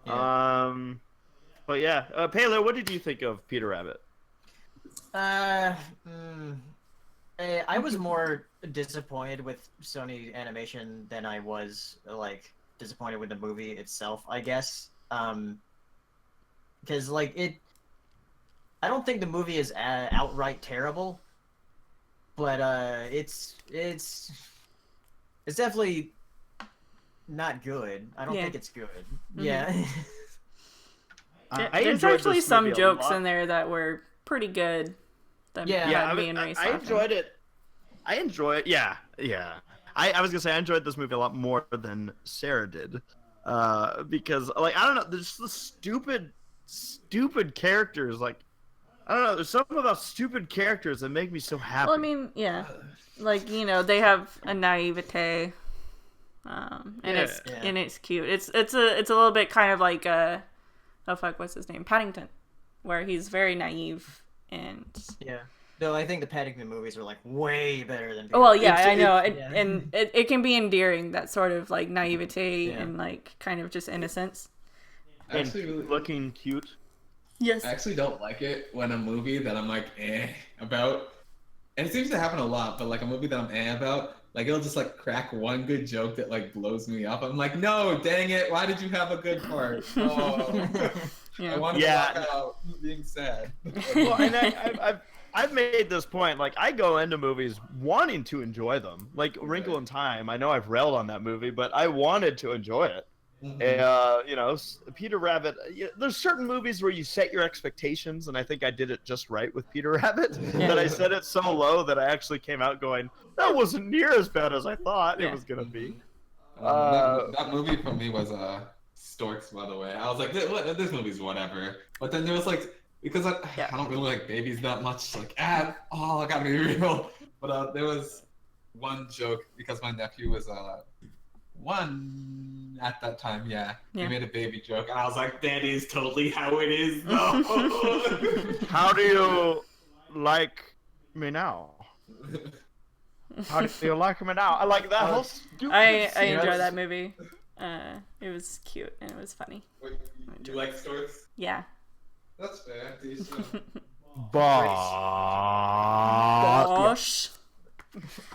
Yeah. But yeah, Paleo, what did you think of Peter Rabbit? I was more disappointed with Sony Animation than I was like disappointed with the movie itself, I guess. Because like I don't think the movie is outright terrible, but it's definitely not good. I don't think it's good. Mm-hmm. Yeah. I There's enjoyed actually this some movie a jokes lot. in there that were pretty good. That Yeah, me and Ray I enjoyed it. I enjoy it. Yeah. I was gonna say I enjoyed this movie a lot more than Sarah did, because like I don't know, there's the stupid characters. Like I don't know, there's something about stupid characters that make me so happy. Well, I mean, yeah, like they have a naivete, and it's cute. It's a little bit kind of like what's his name, Paddington, where he's very naive and Yeah. No, I think the Paddington movies are like way better than. well, yeah, I know, yeah. and it can be endearing, that sort of like naivete and like kind of just innocence. and Actually, really, looking cute. Yes. I actually don't like it when a movie that I'm like about, and it seems to happen a lot, but like a movie that I'm about, like it'll just like crack one good joke that like blows me up. I'm like, no, dang it, why did you have a good part? Oh, Yeah. I wanted to walk out being sad. Well, and I've made this point. Like I go into movies wanting to enjoy them. Like Wrinkle in Time. I know I've railed on that movie, but I wanted to enjoy it. Mhm. Peter Rabbit. There's certain movies where you set your expectations, and I think I did it just right with Peter Rabbit. That I set it so low that I actually came out going, that wasn't near as bad as I thought it was gonna be. That movie for me was Storks, by the way. I was like, this movie's whatever. But then there was like, because I don't really like babies that much. Like, I gotta be real. But there was one joke because my nephew was one at that time. Yeah, he made a baby joke, and I was like, that is totally how it is. No. How do you like me now? How do you like me now? I like that whole stupid. I scene. enjoy that movie. It was cute and it was funny. Wait, you like Storks? Yeah. That's fair. Decent. Gosh.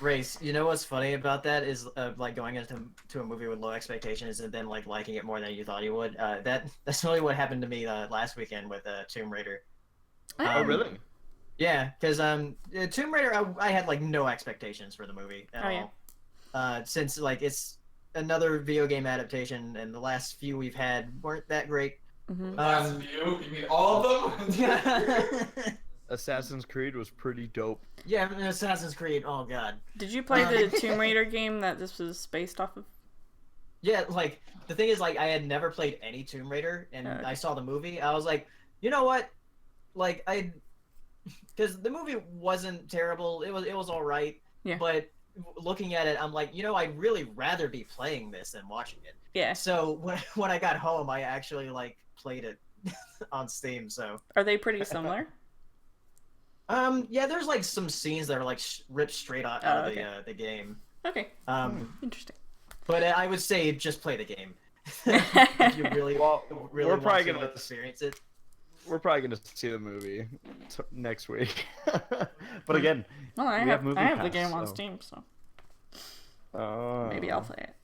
Race, you know what's funny about that is like going into a movie with low expectations and then like liking it more than you thought you would. That's really what happened to me last weekend with Tomb Raider. Oh, really? Yeah, because Tomb Raider, I had like no expectations for the movie at all. Since like it's another video game adaptation, and the last few we've had weren't that great. Mm-hmm. Last few? You mean all of them? Assassin's Creed was pretty dope. Yeah, Assassin's Creed. Oh god. Did you play the Tomb Raider game that this was based off of? Yeah, like the thing is, like I had never played any Tomb Raider, and I saw the movie. I was like, you know what? Like because the movie wasn't terrible. It was all right. Yeah. But looking at it, I'm like, I'd really rather be playing this than watching it. Yeah. So when I got home, I actually like played it on Steam. So are they pretty similar? Yeah, there's like some scenes that are like ripped straight out of the game. Okay. Interesting. But I would say just play the game if you really we're probably gonna experience it. We're probably gonna see the movie next week. But again, well, I have the game on Steam, so maybe I'll play it.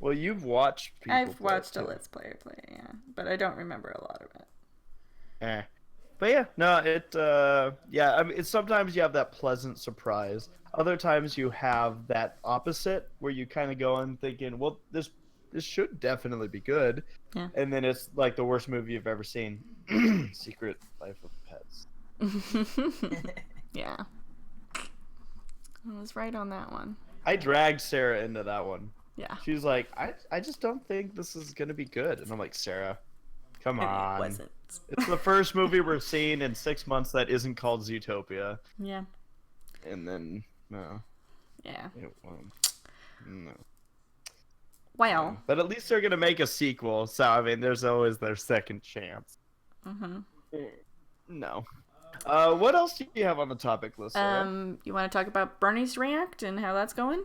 Well, you've watched. I've watched a Let's Player play, yeah, but I don't remember a lot of it. But yeah, no, I mean, it's sometimes you have that pleasant surprise. Other times you have that opposite where you kind of go in thinking, well, this should definitely be good. Yeah. And then it's like the worst movie you've ever seen. Secret Life of Pets. Yeah. I was right on that one. I dragged Sarah into that one. Yeah. She's like, I just don't think this is gonna be good, and I'm like, Sarah, come And on. it wasn't. It's the first movie we're seeing in 6 months that isn't called Zootopia. Yeah. And then no, Yeah. it won't. No. Well. But at least they're gonna make a sequel, so I mean, there's always their second chance. Mm-hmm. No. What else do you have on the topic list, Sarah? You want to talk about Bernie's React and how that's going?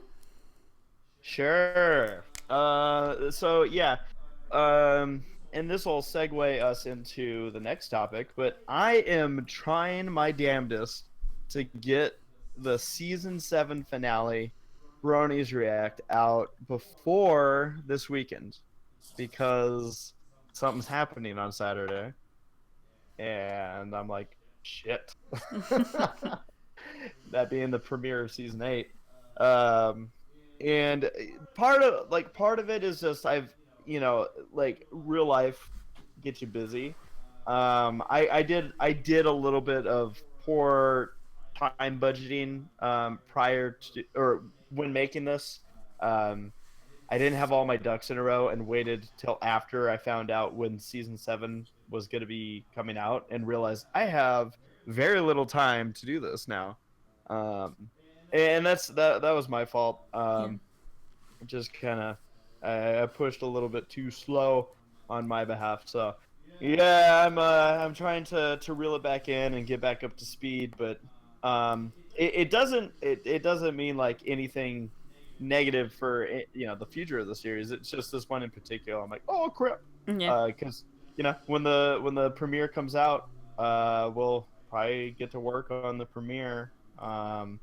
Sure. So yeah. And this will segue us into the next topic, but I am trying my damnedest to get the season 7 finale, Bronies React, out before this weekend, because something's happening on Saturday, and I'm like, shit. That being the premiere of season 8. And part of it is just real life gets you busy. I did a little bit of poor time budgeting prior to, or when making this. I didn't have all my ducks in a row and waited till after I found out when season 7 was going to be coming out and realized I have very little time to do this now. And that was my fault. Just kind of I pushed a little bit too slow on my behalf. So yeah, I'm trying to reel it back in and get back up to speed, but it doesn't mean like anything negative for the future of the series. It's just this one in particular. I'm like, oh crap, because when the premiere comes out, we'll probably get to work on the premiere. I'm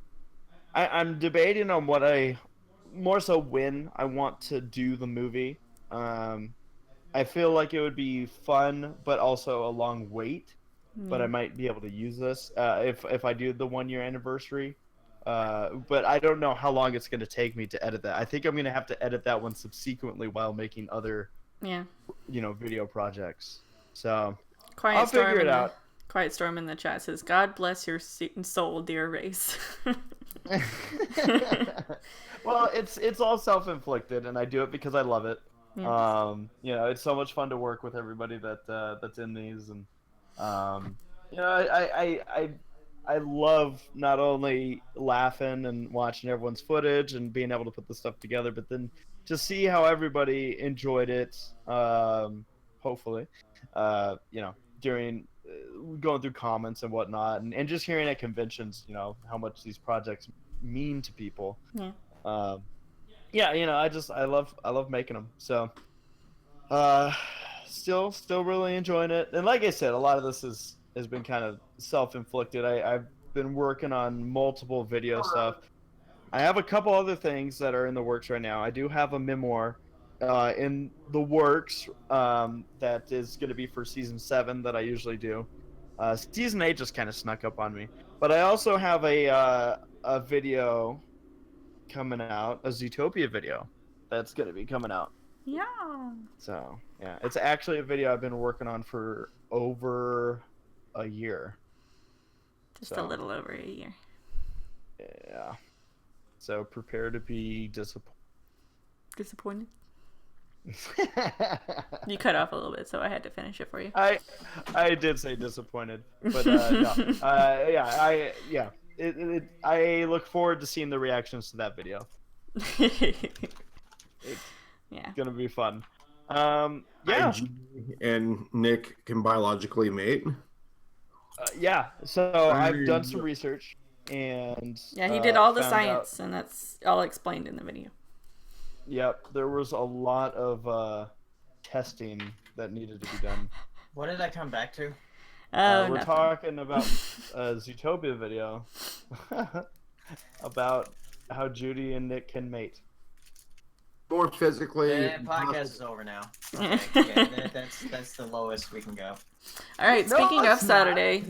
debating on more so when I want to do the movie. I feel like it would be fun, but also a long wait. But I might be able to use this if I do the 1-year anniversary. But I don't know how long it's going to take me to edit that. I think I'm going to have to edit that one subsequently while making other, video projects. So I'll figure it out. Quiet Storm in the chat says, "God bless your soul, dear race." Well, it's all self-inflicted, and I do it because I love it. Yeah. It's so much fun to work with everybody that's in these, and I love not only laughing and watching everyone's footage and being able to put the stuff together, but then to see how everybody enjoyed it. Hopefully, during going through comments and whatnot, and just hearing at conventions, how much these projects mean to people. I love making them. So, still really enjoying it. And like I said, a lot of this has been kind of self-inflicted. I've been working on multiple video stuff. I have a couple other things that are in the works right now. I do have a memoir in the works that is going to be for season 7 that I usually do. Season 8 just kind of snuck up on me. But I also have a video coming out, a Zootopia video that's going to be coming out. Yeah. So, yeah, it's actually a video I've been working on for over a year. Just a little over a year. Yeah. So prepare to be disappointed. You cut off a little bit, so I had to finish it for you. I did say disappointed, but no. I look forward to seeing the reactions to that video. It's gonna be fun. And Nick can biologically mate. So I've done some research, and he did all the science, and that's all explained in the video. Yep, there was a lot of testing that needed to be done. What did I come back to? We're talking about a Zootopia video about how Judy and Nick can mate. More physically. The podcast is over now. Okay, that's the lowest we can go. All right, speaking of Saturday,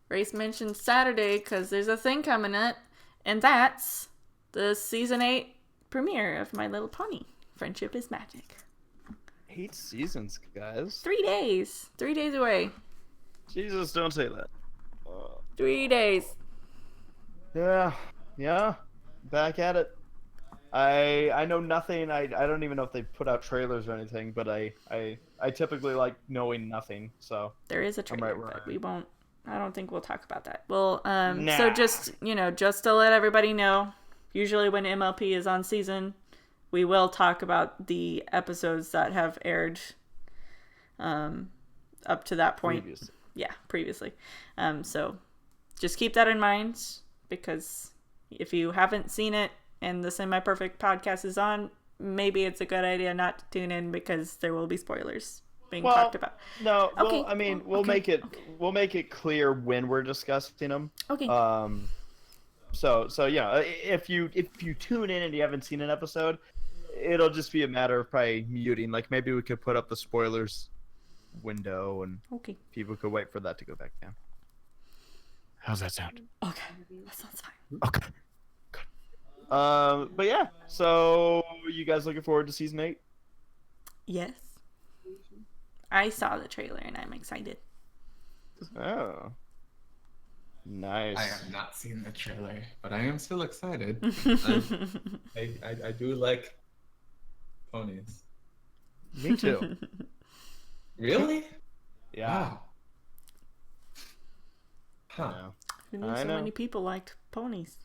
Race mentioned Saturday because there's a thing coming up, and that's the season 8 premiere of My Little Pony, Friendship is Magic. 8 seasons, guys. 3 days. 3 days away. Jesus, don't say that. 3 days. Yeah, back at it. I know nothing. I don't even know if they put out trailers or anything, but I typically like knowing nothing. So There is a I'm trailer, right where but I am. we won't. I don't think we'll talk about that. Well, so Nah. just just to let everybody know, usually when MLP is on season, we will talk about the episodes that have aired up to that point. Previously. So just keep that in mind, because if you haven't seen it and the Semi-Perfect podcast is on, maybe it's a good idea not to tune in, because there will be spoilers being talked about. No, Okay. well, I mean, we'll Okay. we'll make it clear when we're discussing them. Okay. So yeah, if you tune in and you haven't seen an episode, it'll just be a matter of probably muting. Like maybe we could put up the spoilers window and Okay. people could wait for that to go back down. How's that sound? Okay. That sounds fine. Okay. Good. But yeah, so you guys looking forward to season 8? Yes. I saw the trailer and I'm excited. Oh. Nice. I have not seen the trailer, but I am still excited. I do like ponies. Me too. Really? Yeah. Wow. Huh. Yeah. Who knew I so know. many people liked ponies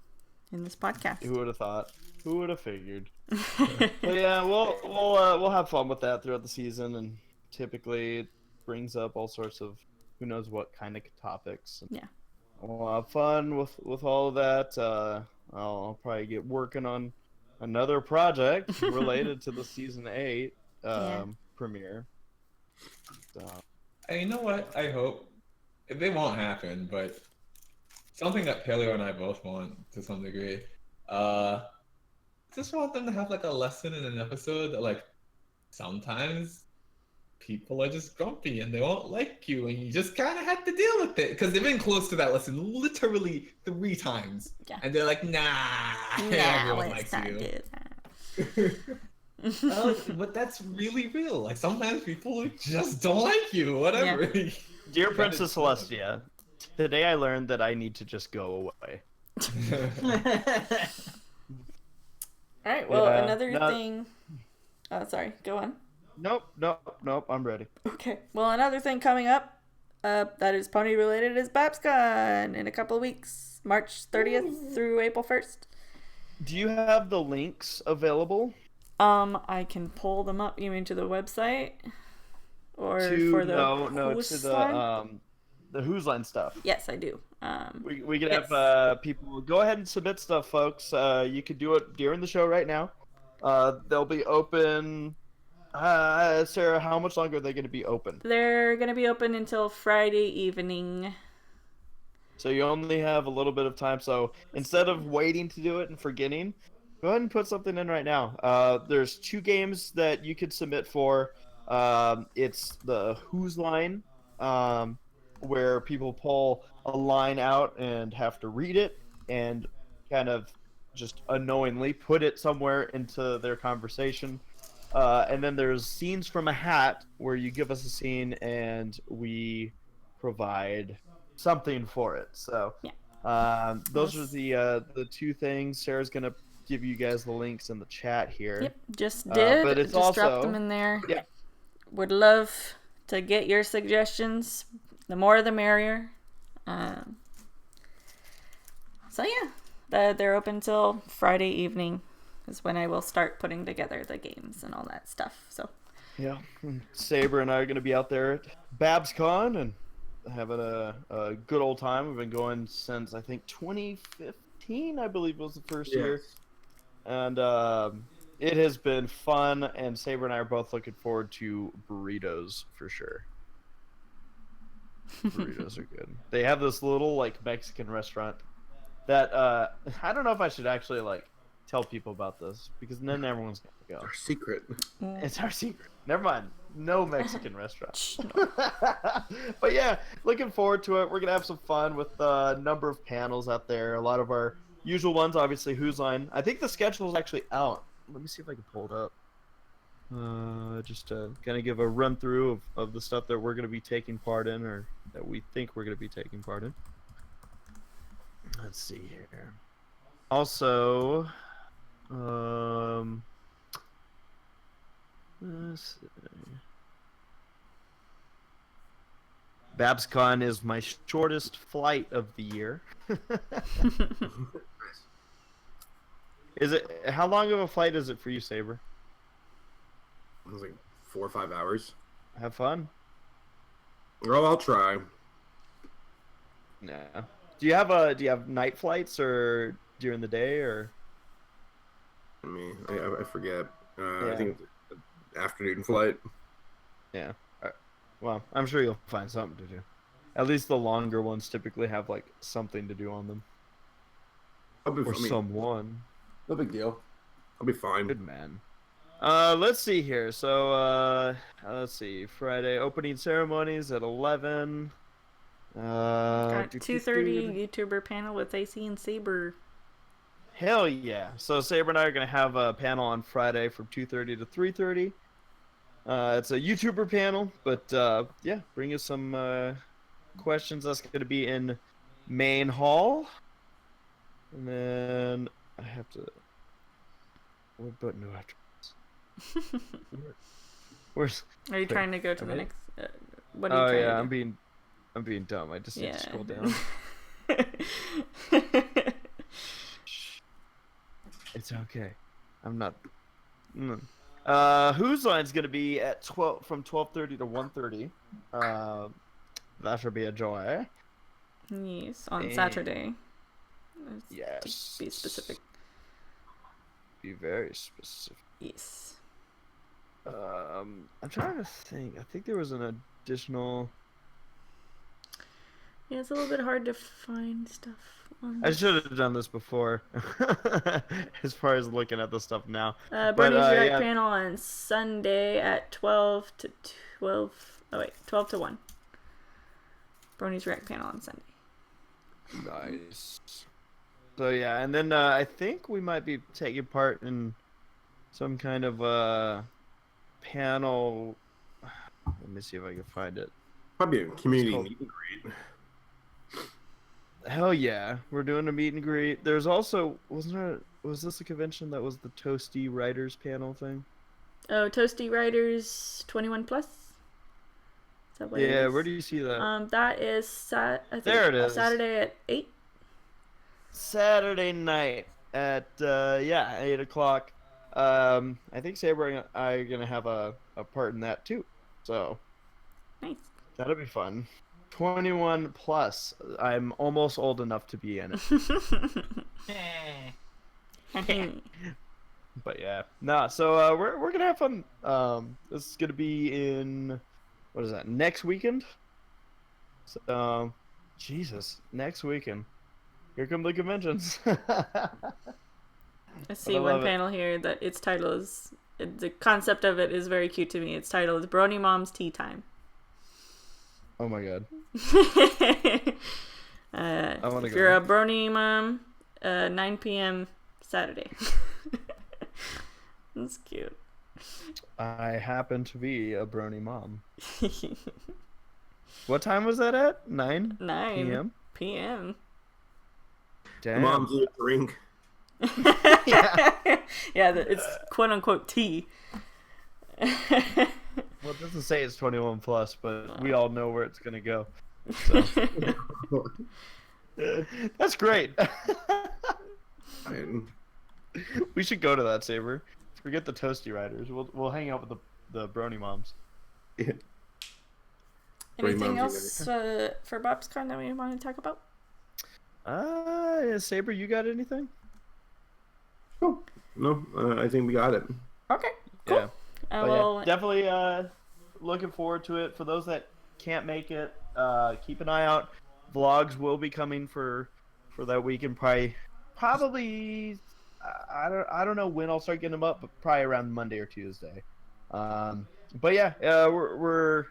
in this podcast? Who would have thought? Who would have figured? But yeah, we'll have fun with that throughout the season, and typically it brings up all sorts of who knows what kind of topics. Yeah. We'll have fun with all of that. I'll probably get working on another project related to the season 8 premiere. So. And you know what? I hope they won't happen, but something that Paleo and I both want to some degree. Just want them to have like a lesson in an episode that like sometimes people are just grumpy and they won't like you, and you just kind of have to deal with it, because they've been close to that lesson literally 3 times. Yeah. And they're like, nah, everyone likes you. But that's really real. Like sometimes people just don't like you, whatever. Yeah. Dear Princess Celestia, today I learned that I need to just go away. All right. Well, Yeah, another no- thing. Oh, sorry. Go on. Nope. I'm ready. Okay. Well, another thing coming up that is pony related is BabsCon in a couple of weeks, March 30th through April 1st. Do you have the links available? I can pull them up. You mean to the website, or for the no host to line? the Who's Line stuff. Yes, I do. We could yes. have people go ahead and submit stuff, folks. You could do it during the show right now. They'll be open. Sarah, how much longer are they going to be open? They're gonna be open until Friday evening. So you only have a little bit of time. So instead of waiting to do it and forgetting, go ahead and put something in right now. There's 2 games that you could submit for. It's the Who's Line, where people pull a line out and have to read it and kind of just unknowingly put it somewhere into their conversation. And then there's Scenes from a Hat, where you give us a scene and we provide something for it. So those are the 2 things. Sarah's gonna give you guys the links in the chat here. Yep, just did. But it's just also, dropped them in there. Yeah. Would love to get your suggestions. The more, the merrier. So yeah, they're open till Friday evening is when I will start putting together the games and all that stuff. So yeah, Saber and I are gonna be out there at BabsCon and having a good old time. We've been going since I think 2015, I believe was the first year, and it has been fun. And Saber and I are both looking forward to burritos for sure. Burritos are good. They have this little like Mexican restaurant that I don't know if I should actually like tell people about this, because then everyone's gonna go. Our secret. It's our secret. Never mind. No Mexican restaurant. But yeah, looking forward to it. We're gonna have some fun with a number of panels out there. A lot of our usual ones, obviously. Who's Line? I think the schedule is actually out. Let me see if I can pull it up. Just to kind of give a run through of the stuff that we're gonna be taking part in, or that we think we're gonna be taking part in. Let's see here. Also, let's see. BabsCon is my shortest flight of the year. Is it? How long of a flight is it for you, Saber? It was like 4 or 5 hours. Have fun. Oh, I'll try. Yeah. Do you have night flights or during the day or? I forget. Yeah. I think it's an afternoon flight. Yeah. Well, I'm sure you'll find something to do. At least the longer ones typically have like something to do on them. Someone. No big deal. I'll be fine. Good man. Let's see here. So, let's see. Friday opening ceremonies at 11. Got 2:30 YouTuber panel with AC and Saber. Hell yeah! So Saber and I are gonna have a panel on Friday from 2:30 to 3:30. It's a YouTuber panel, but yeah, bring us some questions. That's gonna be in main hall, and then I have to. What button do I have to press? Where's? Are you trying to go to the next? What are Oh you trying yeah, to do? I'm being dumb. I just need to scroll down. It's okay. I'm not. Whose line's gonna be at 12 from 12:30 to 1:30. That should be a joy. Yes, on Saturday. Yes. Be specific. Be very specific. Yes. I'm trying to think. I think there was an additional. Yeah, it's a little bit hard to find stuff. I should have done this before, as far as looking at the stuff now. Bernie's React panel on Sunday at 12 to 12. Oh wait, 12 to 1. Bernie's React panel on Sunday. Nice. So yeah, and then I think we might be taking part in some kind of panel. Let me see if I can find it. Probably a community meet and greet. Hell yeah, we're doing a meet and greet. There's also was this a convention that was the Toasty Writers panel thing? Oh, Toasty Writers 21 plus. Is that what it is? Where do you see that? That is there it is. Saturday at 8. Saturday night at 8 o'clock. I think Saber and I are gonna have a part in that too. So nice. That'll be fun. 21 plus. I'm almost old enough to be in it. But yeah, no. So we're gonna have fun. This is gonna be in what is that? Next weekend. So, Jesus, next weekend. Here come the conventions. I see one panel here that its title is the concept of it is very cute to me. Its title is Brony Mom's Tea Time. Oh my god. If you're a brony mom, 9 p.m. Saturday. That's cute. I happen to be a brony mom. What time was that at? 9 p.m.? p.m. Damn. Mom's a drink. Yeah, it's quote unquote tea. Well, it doesn't say it's 21 plus, but we all know where it's gonna go. So. That's great. We should go to that, Saber. Forget the Toasty Riders. We'll hang out with the brony moms. Yeah. Anything else for BobsCon that we want to talk about? Saber, you got anything? Oh, no, I think we got it. Okay, cool. Yeah. Yeah, definitely looking forward to it. For those that can't make it, keep an eye out. Vlogs will be coming for that weekend. Probably I don't know when I'll start getting them up, but probably around Monday or Tuesday. But yeah, we're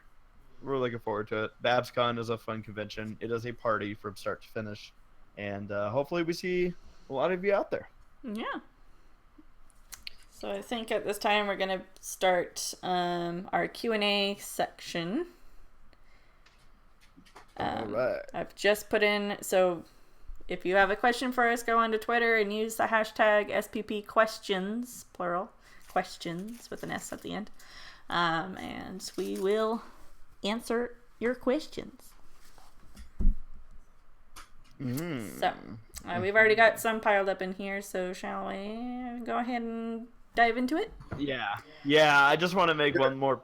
looking forward to it. BabsCon is a fun convention. It is a party from start to finish, and hopefully we see a lot of you out there. Yeah. So I think at this time we're gonna start our Q&A section. All right. I've just put in, so if you have a question for us, go on to Twitter and use the hashtag SPP questions, plural, questions with an S at the end. And we will answer your questions. So, we've already got some piled up in here, so shall we go ahead and dive into it? Yeah, I just want to make one more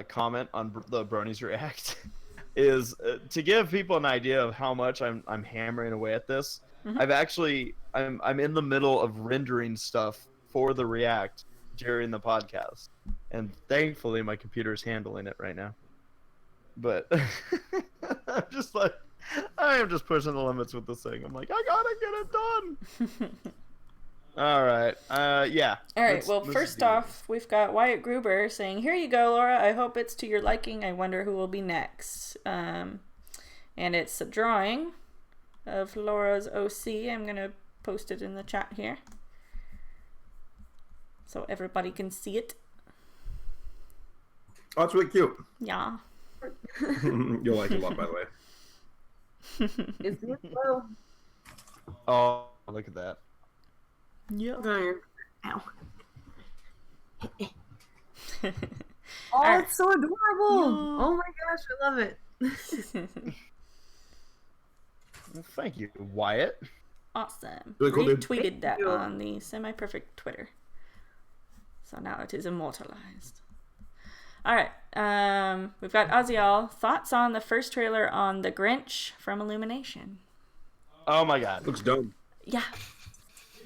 comment on the Bronies React. Is to give people an idea of how much I'm hammering away at this. I'm in the middle of rendering stuff for the React during the podcast, and thankfully my computer is handling it right now. But I'm just like, I am just pushing the limits with this thing. I'm like, I gotta get it done. All right. Yeah. All right. Well, first off, we've got Wyatt Gruber saying, "Here you go, Laura. I hope it's to your liking. I wonder who will be next." And it's a drawing of Laura's OC. I'm gonna post it in the chat here so everybody can see it. Oh, it's really cute. Yeah. You'll like it a lot, by the way. Is it low? Oh, look at that. Yeah. Ow. All Oh, it's so adorable. Oh my gosh, I love it. Well, thank you, Wyatt. Awesome. Really cool, dude. Retweeted that you. on the Semi-Perfect Twitter. So now it is immortalized. All right. We've got Aziel. Thoughts on the first trailer on The Grinch from Illumination? Oh my God. Looks dumb. Yeah.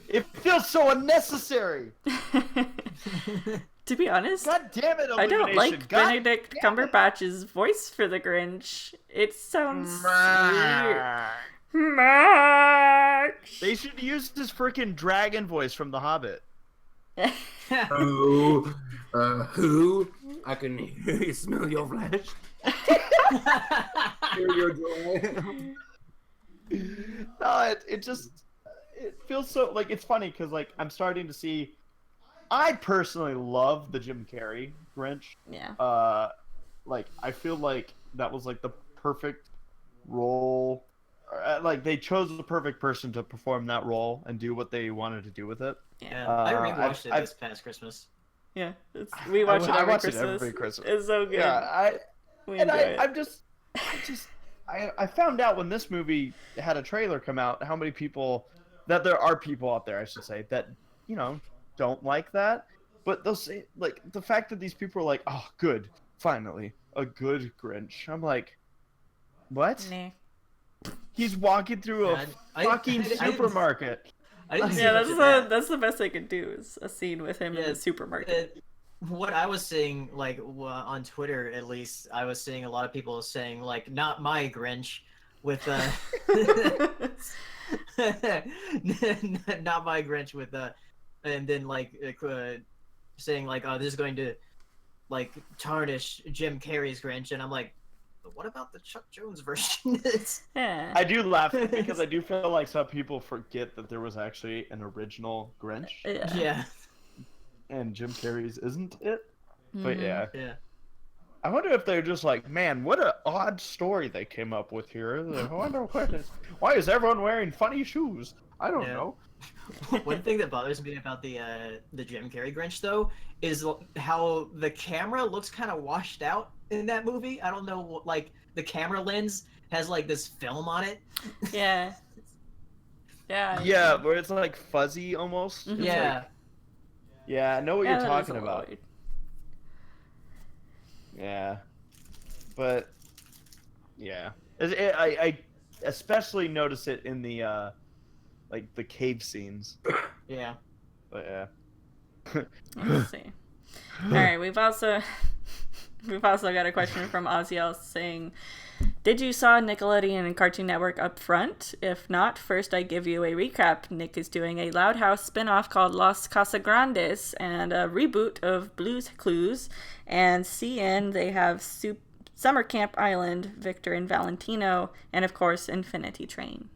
It feels so unnecessary. To be honest, God damn it, I don't like Illumination. God Benedict damn it. Cumberbatch's voice for the Grinch. It sounds weird. They should use this freaking dragon voice from The Hobbit. Oh, who? I can smell your flesh. Hear your joy. No, it feels so, like, it's funny because, like, I'm starting to see, I personally love the Jim Carrey Grinch. Yeah. Like, I feel like that was, like, the perfect role. Like, they chose the perfect person to perform that role and do what they wanted to do with it. Yeah, I rewatched it this past Christmas. Yeah. We watch it I every watch Christmas. it every Christmas. It's so good. Yeah, We enjoy it. I found out when this movie had a trailer come out how many people, that there are people out there, I should say, that, you know, don't like that. But they'll say, like, the fact that these people are like, oh, good, finally, a good Grinch. I'm like, what? Nah. He's walking through a fucking supermarket. I didn't see Yeah, much of that. that's the best they could do, is a scene with him in the supermarket. What I was seeing, like, on Twitter at least, I was seeing a lot of people saying, like, not my Grinch, with not my Grinch, with and then, like, saying, like, oh, this is going to, like, tarnish Jim Carrey's Grinch, and I'm like, but what about the Chuck Jones version? Yeah. I do laugh because I do feel like some people forget that there was actually an original Grinch, Yeah. and Jim Carrey's isn't it? But Mm-hmm. Yeah. I wonder if they're just like, man, what an odd story they came up with here. I wonder why is everyone wearing funny shoes? I don't know. One thing that bothers me about the Jim Carrey Grinch, though, is how the camera looks kind of washed out in that movie. I don't know, like, the camera lens has, like, this film on it. Yeah. Yeah. Yeah, where it's like fuzzy almost. Mhm. It's Yeah. like- yeah, I know what Yeah, you're that is talking a little about. weird. Yeah, but yeah, I especially notice it in the like the cave scenes. Yeah. But yeah. Let's see. All right, we've also got a question from Aziel saying, did you saw Nickelodeon and Cartoon Network up front? If not, first I give you a recap. Nick is doing a Loud House spin-off called Las Casagrandes and a reboot of Blue's Clues. And CN, they have Summer Camp Island, Victor and Valentino, and of course Infinity Train.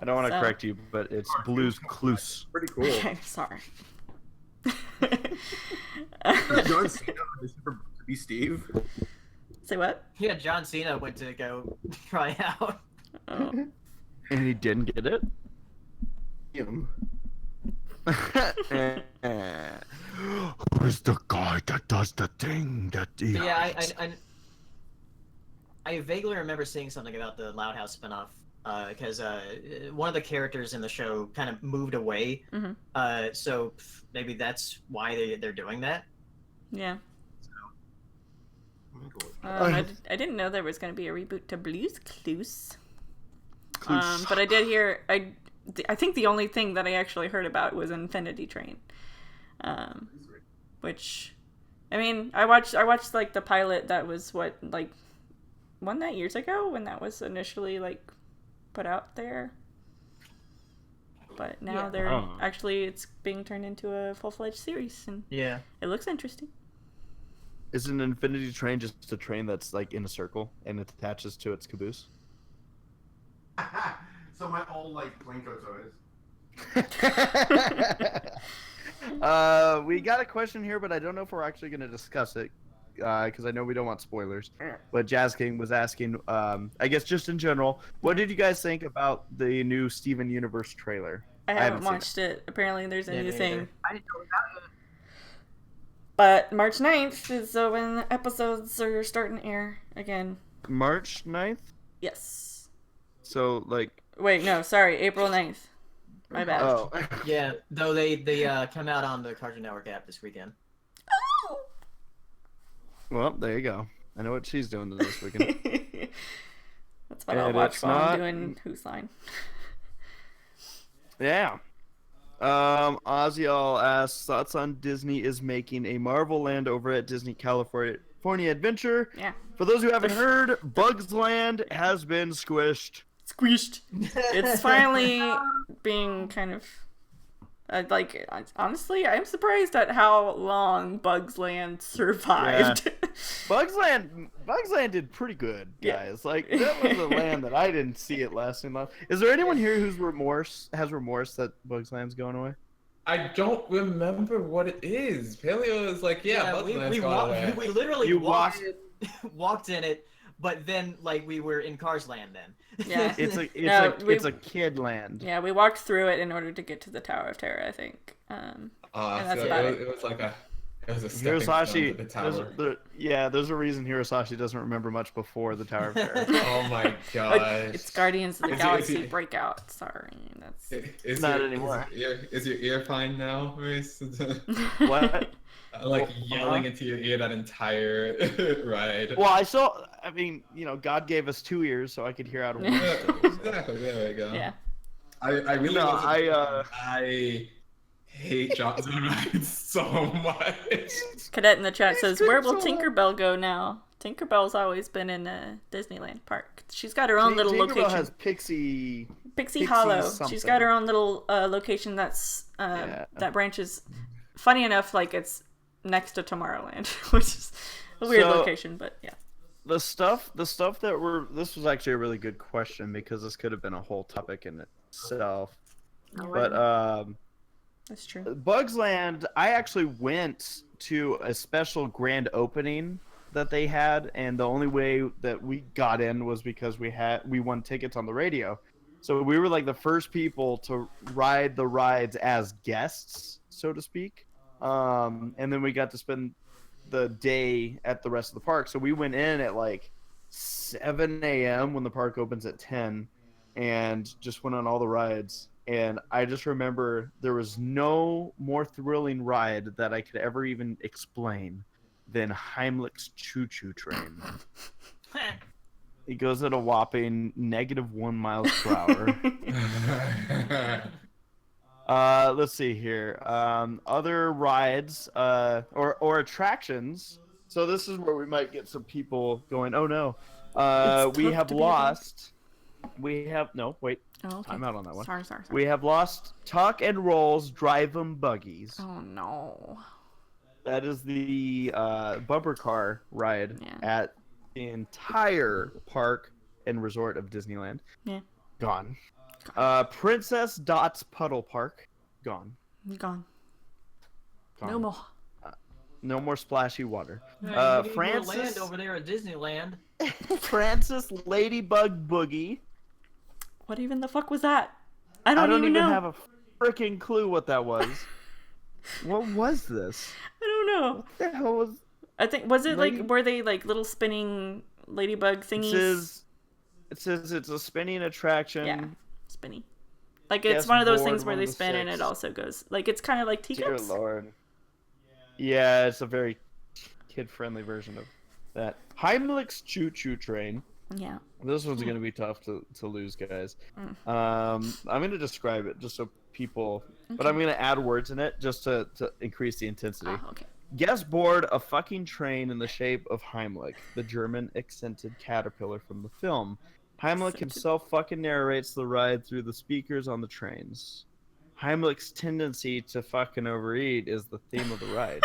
I don't want to correct you, but it's Blue's Clues. Pretty cool. Okay, sorry. John Cena to be Steve. Say what? Yeah, John Cena went to go try out. Oh. And he didn't get it? Him. Who's the guy that does the thing that he Yeah, I vaguely remember seeing something about the Loud House spinoff because one of the characters in the show kind of moved away. So maybe that's why they're doing that. Yeah. Oh I didn't know there was going to be a reboot to Blue's Clues. But I did hear. I think the only thing that I actually heard about was Infinity Train, which, I mean, I watched like the pilot that was wasn't that years ago when that was initially like put out there. But now it's being turned into a full-fledged series, and yeah, it looks interesting. Is an Infinity Train just a train that's like in a circle and it attaches to its caboose? So my old Blanco toys. We got a question here, but I don't know if we're actually going to discuss it because I know we don't want spoilers. But Jazz King was asking, I guess just in general, what did you guys think about the new Steven Universe trailer? I haven't watched it. Apparently, there's a new thing. I didn't know about it. But March 9th is when the episodes are starting to air again. March 9th? Yes. So, Wait, no, sorry, April 9th. My bad. Oh. Yeah, though they come out on the Cartoon Network app this weekend. Oh! Well, there you go. I know what she's doing this weekend. That's what I'll watch while I'm doing Who's Line. Yeah. Ozzy asks, thoughts on Disney is making a Marvel Land over at Disney California Adventure. Yeah. For those who haven't heard, Bugs Land has been squished. Squished. It's finally being kind of honestly, I'm surprised at how long Bugs Land survived. Yeah. Bugs Land did pretty good, guys. Yeah. That was a land that I didn't see it lasting long. Is there anyone here who's has remorse that Bugs Land's going away? I don't remember what it is. Paleo is Bugs Land's gone away. We literally walked in it, but then we were in Cars Land then. Yeah. It's a kid land. Yeah, we walked through it in order to get to the Tower of Terror, I think. And that's about it. It was a stepping stone to the tower. There's a reason Hirosashii doesn't remember much before the Tower of Terror. Oh my gosh. It's Guardians of the Galaxy Breakout. Sorry, that's. Not anymore. Is your ear fine now, Reese? What? Yelling into your ear that entire ride. Well, God gave us 2 ears so I could hear out of one. Exactly. There we go. Yeah. I hate Drop Zone rides so much. Cadet in the chat says, where will Tinkerbell go now? Tinkerbell's always been in a Disneyland park. She's got her own little location. Tinkerbell has Pixie Hollow. something. She's got her own little location that's that branches. Funny enough, it's next to Tomorrowland, which is a weird location, but yeah. The stuff that this was actually a really good question because this could have been a whole topic in itself. But that's true. Bugs Land, I actually went to a special grand opening that they had, and the only way that we got in was because we won tickets on the radio. So we were the first people to ride the rides as guests, so to speak. And then we got to spend the day at the rest of the park. So we went in at 7 a.m. when the park opens at 10 and just went on all the rides. And I just remember there was no more thrilling ride that I could ever even explain than Heimlich's Choo Choo Train. It goes at a whopping -1 miles per hour. Let's see here. Other rides or attractions. So this is where we might get some people going, oh no. We have lost. No, wait. Oh, okay. I'm out on that one. Sorry. We have lost Tuck and Roll's Drive 'em Buggies. Oh no. That is the bumper car ride at the entire park and resort of Disneyland. Yeah. Gone. Princess Dot's Puddle Park. Gone. No more. No more splashy water. Francis land over there at Disneyland. Francis Ladybug Boogie. What even the fuck was that? I I don't don't even know. have a freaking clue what that was. What was this? I don't know. What the hell was? I think was it Lady- like were they like little spinning ladybug thingies? It says it's a spinning attraction. Yeah, spinny. Like it's Guest one of those board, things where one they of the spin and it 6. also goes like it's kind of like Dear teacups. Lord. Yeah, it's a very kid-friendly version of that. Heimlich's Choo Choo Train. Yeah. This one's gonna be tough to lose, guys. Mm. I'm gonna describe it just so people, but I'm gonna add words in it just to increase the intensity. Oh, okay. Guest board a fucking train in the shape of Heimlich, the German accented caterpillar from the film. Heimlich himself fucking narrates the ride through the speakers on the trains. Heimlich's tendency to fucking overeat is the theme of the ride.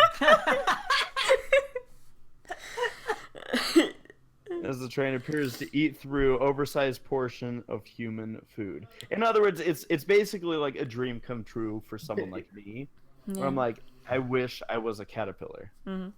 As the train appears to eat through oversized portion of human food. In other words, it's basically like a dream come true for someone like me. Where I'm like, I wish I was a caterpillar. Mm-hmm.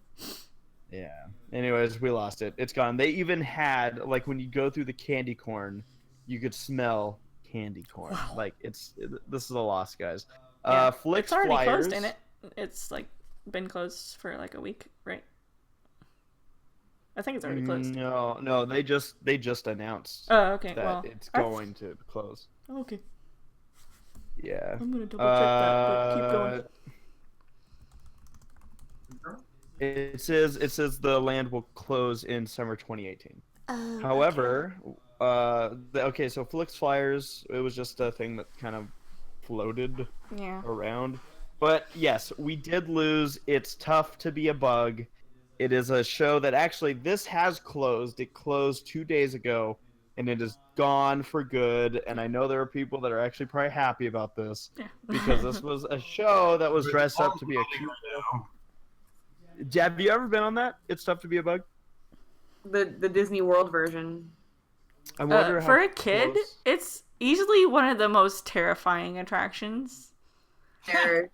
Yeah. Anyways, we lost it. It's gone. They even had like when you go through the candy corn, you could smell candy corn. Wow. Like this is a loss, guys. Yeah. Flicks It's already Flyers. closed, ain't it? It's like been closed for like a week, right? I think it's already closed. No, they just announced Oh, okay. that Well, it's going to close. Okay. Yeah. I'm gonna double check that, but keep going. It says the land will close in summer 2018. However, okay, so Flix Flyers, it was just a thing that kind of floated around. But yes, we did lose. It's Tough to Be a Bug. It is a show that actually this has closed. It closed 2 days ago, and it is gone for good. And I know there are people that are actually probably happy about this because this was a show that was dressed up to be a cute. Have you ever been on that? It's Tough to Be a Bug. The Disney World version. I wonder for how a kid, close- it's easily one of the most terrifying attractions. Sure.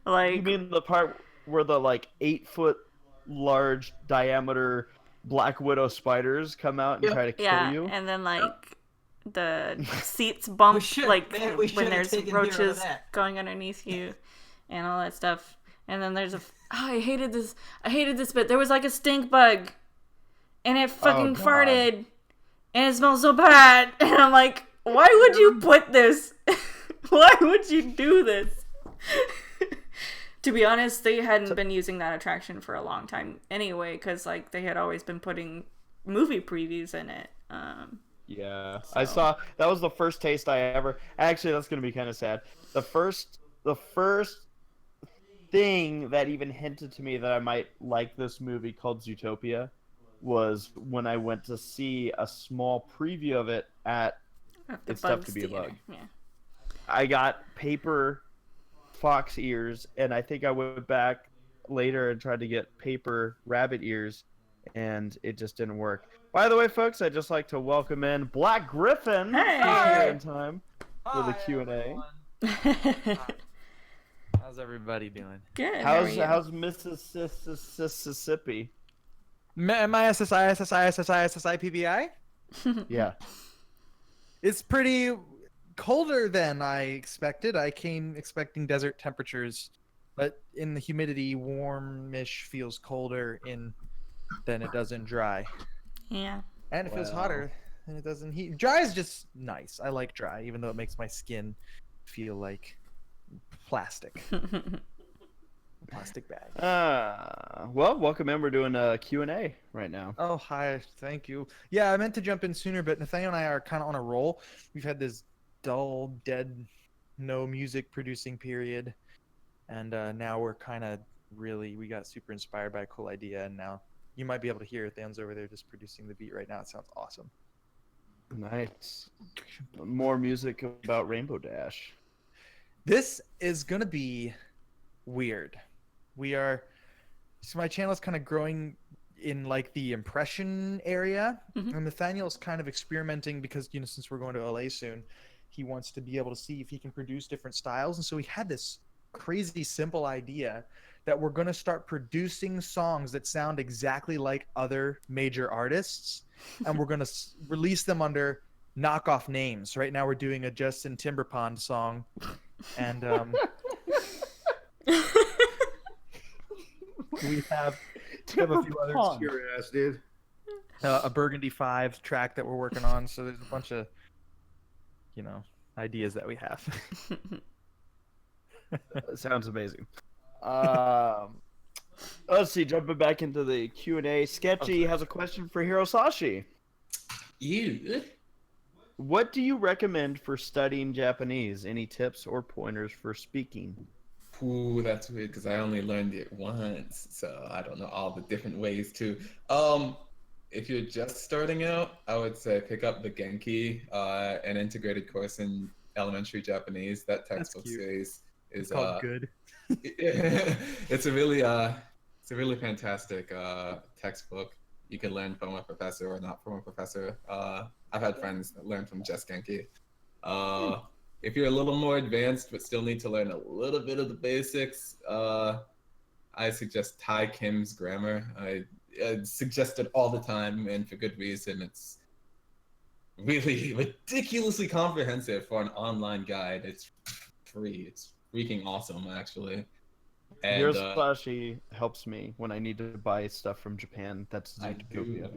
Like, You mean the part where the like 8-foot large diameter Black Widow spiders come out and try to kill you? and then like the seats bump like man, we when should've there's taken Hero to roaches that. going underneath you and all that stuff. And then there's I hated this bit. There was like a stink bug and it fucking God. farted and it smells so bad. And I'm like, why would you put this? Why would you do this? To be honest, they hadn't been using that attraction for a long time anyway, because like they had always been putting movie previews in it. Yeah, I saw that was the first taste I ever. Actually, that's gonna be kind of sad. The first thing that even hinted to me that I might like this movie called Zootopia was when I went to see a small preview of it at The It's Tough Bugs to Be a Theater. Bug. Yeah. I got paper fox ears, and I think I went back later and tried to get paper rabbit ears, and it just didn't work. By the way, folks, I'd just like to welcome in Black Griffin. Hey! Who's here in time with a Q&A. How's everybody doing? Good. how are you? How's Mississippi? MISSI Yeah. It's pretty colder than I expected. I came expecting desert temperatures, but in the humidity, warmish feels colder than it does in dry. Yeah. And it feels Wow. hotter than it does in heat. Dry is just nice. I like dry, even though it makes my skin feel like plastic. Plastic bag. Well, welcome in. We're doing a Q&A right now. Oh, hi. Thank you. Yeah, I meant to jump in sooner, but Nathaniel and I are kind of on a roll. We've had this dull, dead, no music producing period. And now we're kind of we got super inspired by a cool idea. And now you might be able to hear it. Dan's over there just producing the beat right now. It sounds awesome. Nice. More music about Rainbow Dash. This is going to be weird. So my channel is kind of growing in like the impression area. Mhm. And Nathaniel's kind of experimenting because, since we're going to LA soon, he wants to be able to see if he can produce different styles. And so we had this crazy simple idea that we're going to start producing songs that sound exactly like other major artists. And we're going to release them under knockoff names. Right now we're doing a Justin Timberpond song, and we have a few others. Your ass, dude. A Burgundy 5 track that we're working on. So there's a bunch of, ideas that we have. Sounds amazing. Let's see. Jumping back into the Q&A, Sketchy has a question for Hirosashii. You. What do you recommend for studying Japanese? Any tips or pointers for speaking? Ooh, that's weird because I only learned it once, so I don't know all the different ways to. If you're just starting out, I would say pick up the Genki, an integrated course in elementary Japanese. That textbook series is good. It's a really fantastic textbook. You can learn from a professor or not from a professor. I've had friends that learn from just Genki. If you're a little more advanced but still need to learn a little bit of the basics, I suggest Tai Kim's grammar. I suggest it all the time, and for good reason. It's really ridiculously comprehensive for an online guide. It's free. It's freaking awesome, actually. And Hirosashii helps me when I need to buy stuff from Japan. That's Zootopia.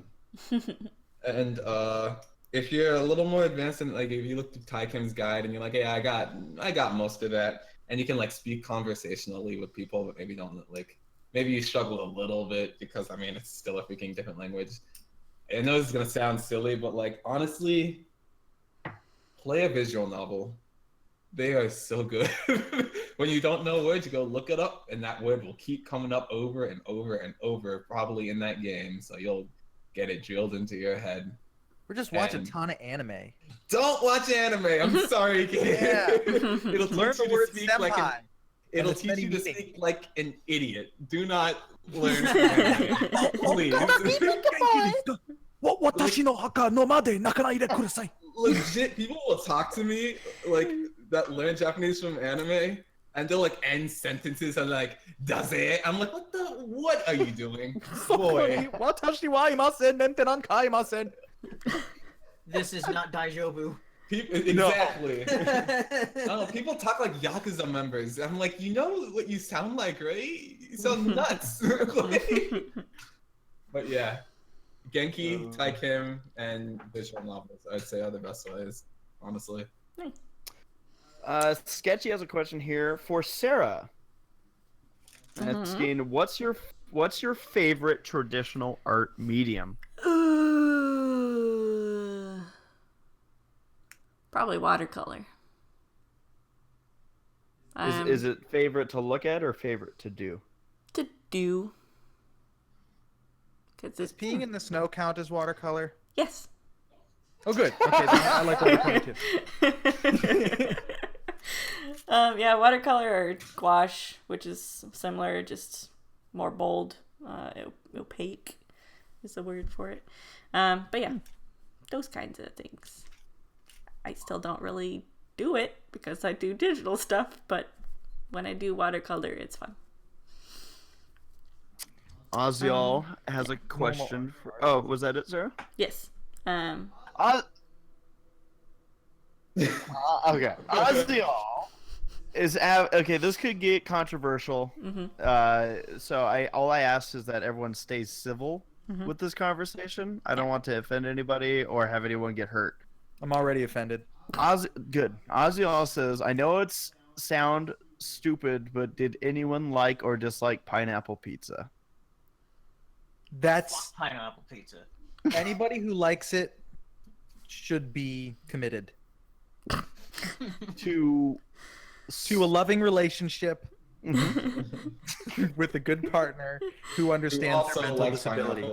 And if you're a little more advanced, and like if you look through Tai Kim's guide and you're like, hey, I got most of that, and you can like speak conversationally with people, but maybe don't maybe you struggle a little bit because I mean it's still a freaking different language. I know this is gonna sound silly, but like honestly, play a visual novel. They are so good. When you don't know words, you go look it up, and that word will keep coming up over and over and over, probably in that game. So you'll get it drilled into your head. We're just watching a ton of anime. Don't watch anime. I'm sorry, kid. Yeah. It'll Learn teach you the to word speak senpai. It'll teach you to speak like an idiot. Do not learn anime. Please. Legit, people will talk to me like that learn Japanese from anime, and they'll like end sentences and like "does it?" I'm like, what are you doing, boy? This is not Daijobu. Exactly. No. People talk like Yakuza members. I'm like, you know what you sound like, right? You sound nuts. But yeah, Genki, Tai Kim, and visual novels, I'd say are the best ways, honestly. Sketchy has a question here for Sarah. Asking, what's your favorite traditional art medium? Probably watercolor. Is it favorite to look at or favorite to do? To do. Does peeing in the snow count as watercolor? Yes. Oh, good. Okay, then I like watercolor too. Yeah, watercolor or gouache, which is similar, just more bold. Opaque is the word for it. But yeah, those kinds of things. I still don't really do it because I do digital stuff, but when I do watercolor, it's fun. Oziel has a question for... Oh, was that it, Sarah? Yes. Okay. Oziel is... Okay, this could get controversial. So all I ask is that everyone stays civil with this conversation. I don't want to offend anybody or have anyone get hurt. I'm already offended. Good. Oziel says, I know it's sound stupid, but did anyone like or dislike pineapple pizza? That's pineapple pizza. Anybody who likes it should be committed to a loving relationship with a good partner who understands their mental disability.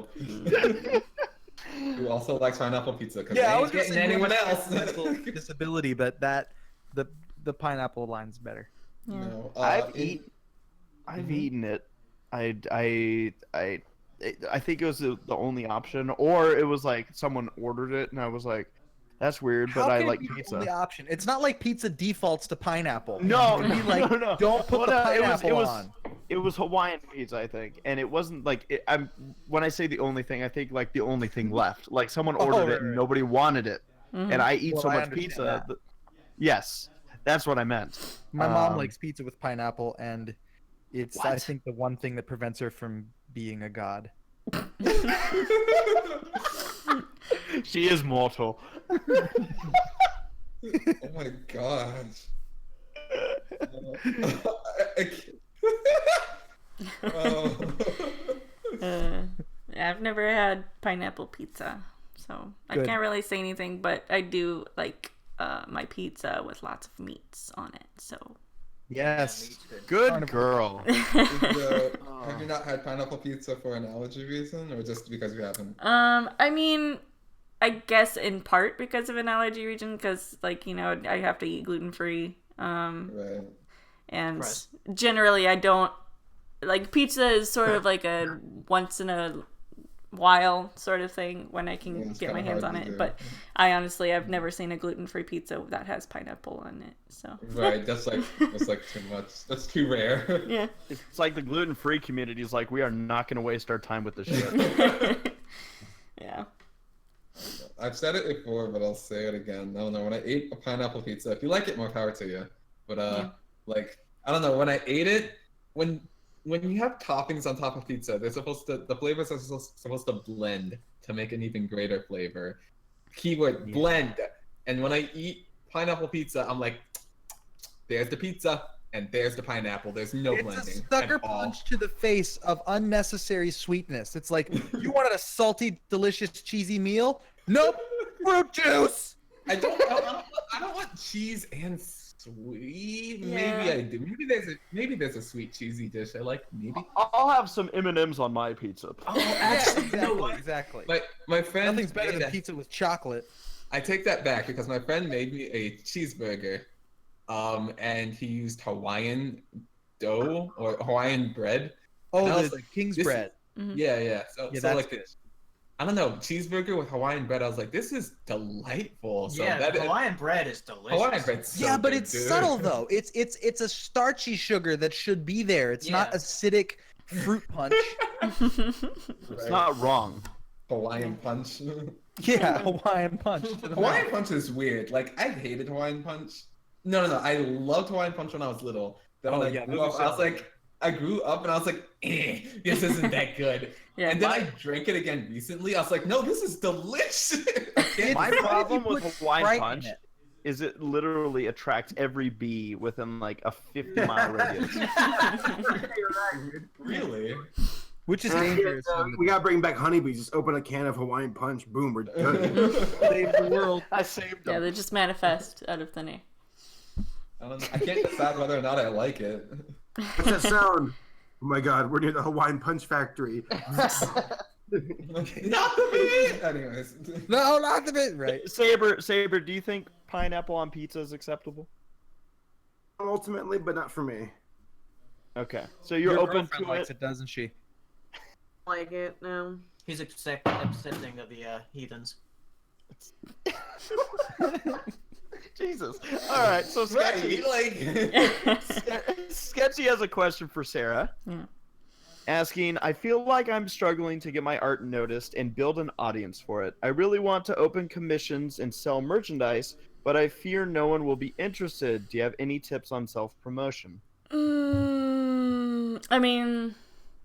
Who also likes pineapple pizza? Yeah, I was getting anyone else. Mental disability, but the pineapple line's better. Yeah. No, I've eaten it. I think it was the only option, or it was like someone ordered it and I was like, that's weird, but I like pizza. The option. It's not like pizza defaults to pineapple. No, no. Don't put the pineapple on. It was Hawaiian pizza, I think, and it wasn't like when I say the only thing, I think like the only thing left. Like someone ordered it and nobody wanted it, and I eat Well, so I much understand pizza. that. Yes, that's what I meant. My mom likes pizza with pineapple, and it's I What? think the one thing that prevents her from being a god. She is mortal. Oh my gosh. I can't- Oh. I've never had pineapple pizza, so I Good. can't really say anything. But I do like my pizza with lots of meats on it. So Yes. Good Carnivore. girl. Have you not had pineapple pizza for an allergy reason, or just because you haven't? I mean, I guess in part because of an allergy region, because like I have to eat gluten free. Right. And Gross. generally I don't like pizza is sort of like a once in a while sort of thing when I can Yeah, it's get my kinda hands hard on to it. do. But I've never seen a gluten-free pizza that has pineapple on it. So Right. That's like too much. That's too rare. yeah. It's like the gluten-free community is like, we are not going to waste our time with this shit. Yeah. I've said it before, but I'll say it again. I don't know. When I ate a pineapple pizza, if you like it, more power to you. But Yeah. like I don't know. When I ate it, when you have toppings on top of pizza, the flavors are supposed to blend to make an even greater flavor. Keyword blend. And when I eat pineapple pizza, I'm like, there's the pizza and there's the pineapple. There's no It's blending a sucker at all. punch to the face of unnecessary sweetness. It's like, you wanted a salty, delicious, cheesy meal? Nope, fruit juice. I don't want cheese and sweet. Yeah. Maybe I do. Maybe there's a sweet cheesy dish I like. Maybe. I'll have some M&Ms on my pizza. Oh, Actually, you know what? exactly. My friend. Nothing's better made than a- pizza with chocolate. I take that back because my friend made me a cheeseburger, and he used Hawaiian dough or Hawaiian bread. Oh, And I the was like, king's this- bread. Yeah. So Yeah, so that's like good. I don't know, cheeseburger with Hawaiian bread. I was like, this is delightful. So Yeah, that Hawaiian bread is delicious. Hawaiian bread's so Yeah, but good, it's dude. subtle though. It's a starchy sugar that should be there. It's not Yeah. acidic fruit punch. It's not wrong. Hawaiian punch. Yeah, Hawaiian punch. To the Hawaiian mouth. punch is weird. Like I hated Hawaiian punch. No. I loved Hawaiian punch when I was little. Then when Oh, I yeah, grew those up, are I was like, I grew up and I was like, this isn't that good. Yeah. And then I drank it again recently. I was like, no, this is delicious. I can't My It's do it. problem put with Hawaiian Sprite in punch it. is it literally attracts every bee within like a 50-mile radius. Really? Which is dangerous. We gotta bring back honeybees. Just open a can of Hawaiian Punch. Boom, we're good. Save the world. I saved Yeah, them. they just manifest out of thin air. I don't know. I can't decide whether or not I like it. What's that sound? Oh my God, we're near the Hawaiian Punch factory. Not the bee. Anyways. No, not the bit. Right. Saber, do you think pineapple on pizza is acceptable? Ultimately, but not for me. Okay, so you're Your open girlfriend to likes it. it, doesn't she? Like it, no. He's accepting of the heathens. Jesus. All right, so Sketchy, Sketchy has a question for Sarah. Yeah. Asking, I feel like I'm struggling to get my art noticed and build an audience for it. I really want to open commissions and sell merchandise, but I fear no one will be interested. Do you have any tips on self-promotion? I mean,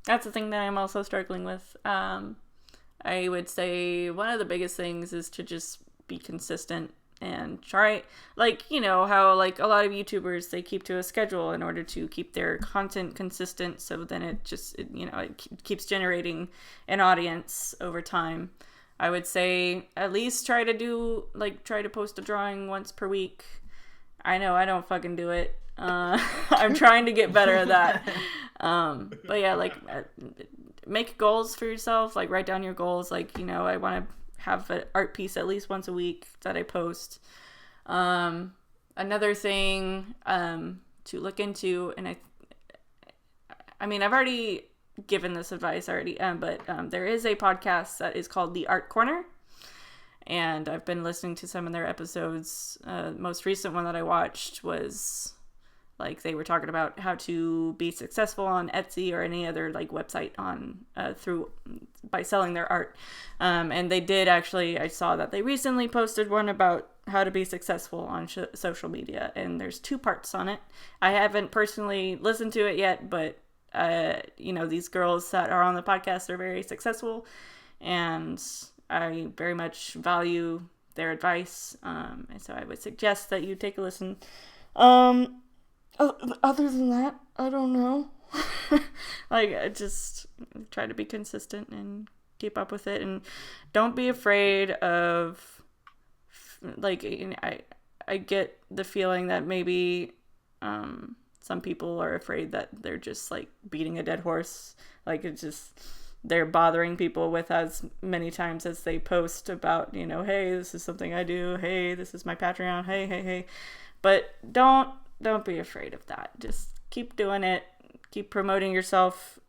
that's the thing that I'm also struggling with. I would say one of the biggest things is to just be consistent and try, like, how like a lot of YouTubers, they keep to a schedule in order to keep their content consistent, so then it keeps generating an audience over time. I would say at least try to post a drawing once per week. I know I don't fucking do it. I'm trying to get better at that. But yeah, make goals for yourself. Like, write down your goals. Like, I want to have an art piece at least once a week that I post. Another thing to look into, and I mean, I've already given this advice already, but there is a podcast that is called The Art Corner. And I've been listening to some of their episodes. Most recent one that I watched was Like they were talking about how to be successful on Etsy or any other like website on by selling their art. And they did actually, I saw that they recently posted one about how to be successful on social media, and there's 2 parts on it. I haven't personally listened to it yet, but these girls that are on the podcast are very successful, and I very much value their advice. And so I would suggest that you take a listen. Other than that, I don't know. Like, I just try to be consistent and keep up with it, and don't be afraid of, like, I get the feeling that maybe some people are afraid that they're just like beating a dead horse. Like, it's just, they're bothering people with as many times as they post about, hey, this is something I do. Hey, this is my Patreon. Hey. But don't be afraid of that. Just keep doing it. Keep promoting yourself.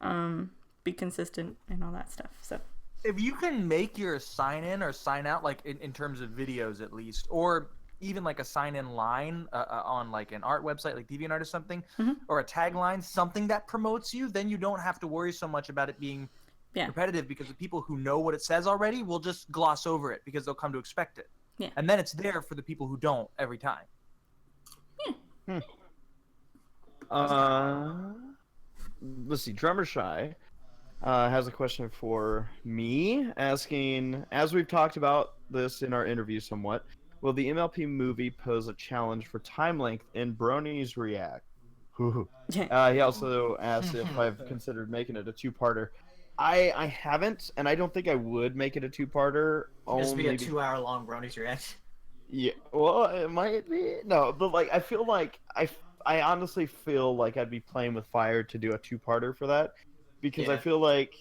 Be consistent and all that stuff. So if you can make your sign in or sign out, like in terms of videos at least, or even like a sign in line on like an art website like DeviantArt or something, or a tagline, something that promotes you, then you don't have to worry so much about it being repetitive, because the people who know what it says already will just gloss over it because they'll come to expect it. Yeah. And then it's there for the people who don't every time. Let's see. Drummer Shy has a question for me, asking, as we've talked about this in our interview somewhat, will the MLP movie pose a challenge for time length in Bronies React? He also asked if I've considered making it a 2-parter. I haven't, and I don't think I would make it a 2-parter. Just be a 2-hour-long Bronies React. Yeah, well, it might be. No, but like, I feel like I honestly feel like I'd be playing with fire to do a 2-parter for that, because I feel like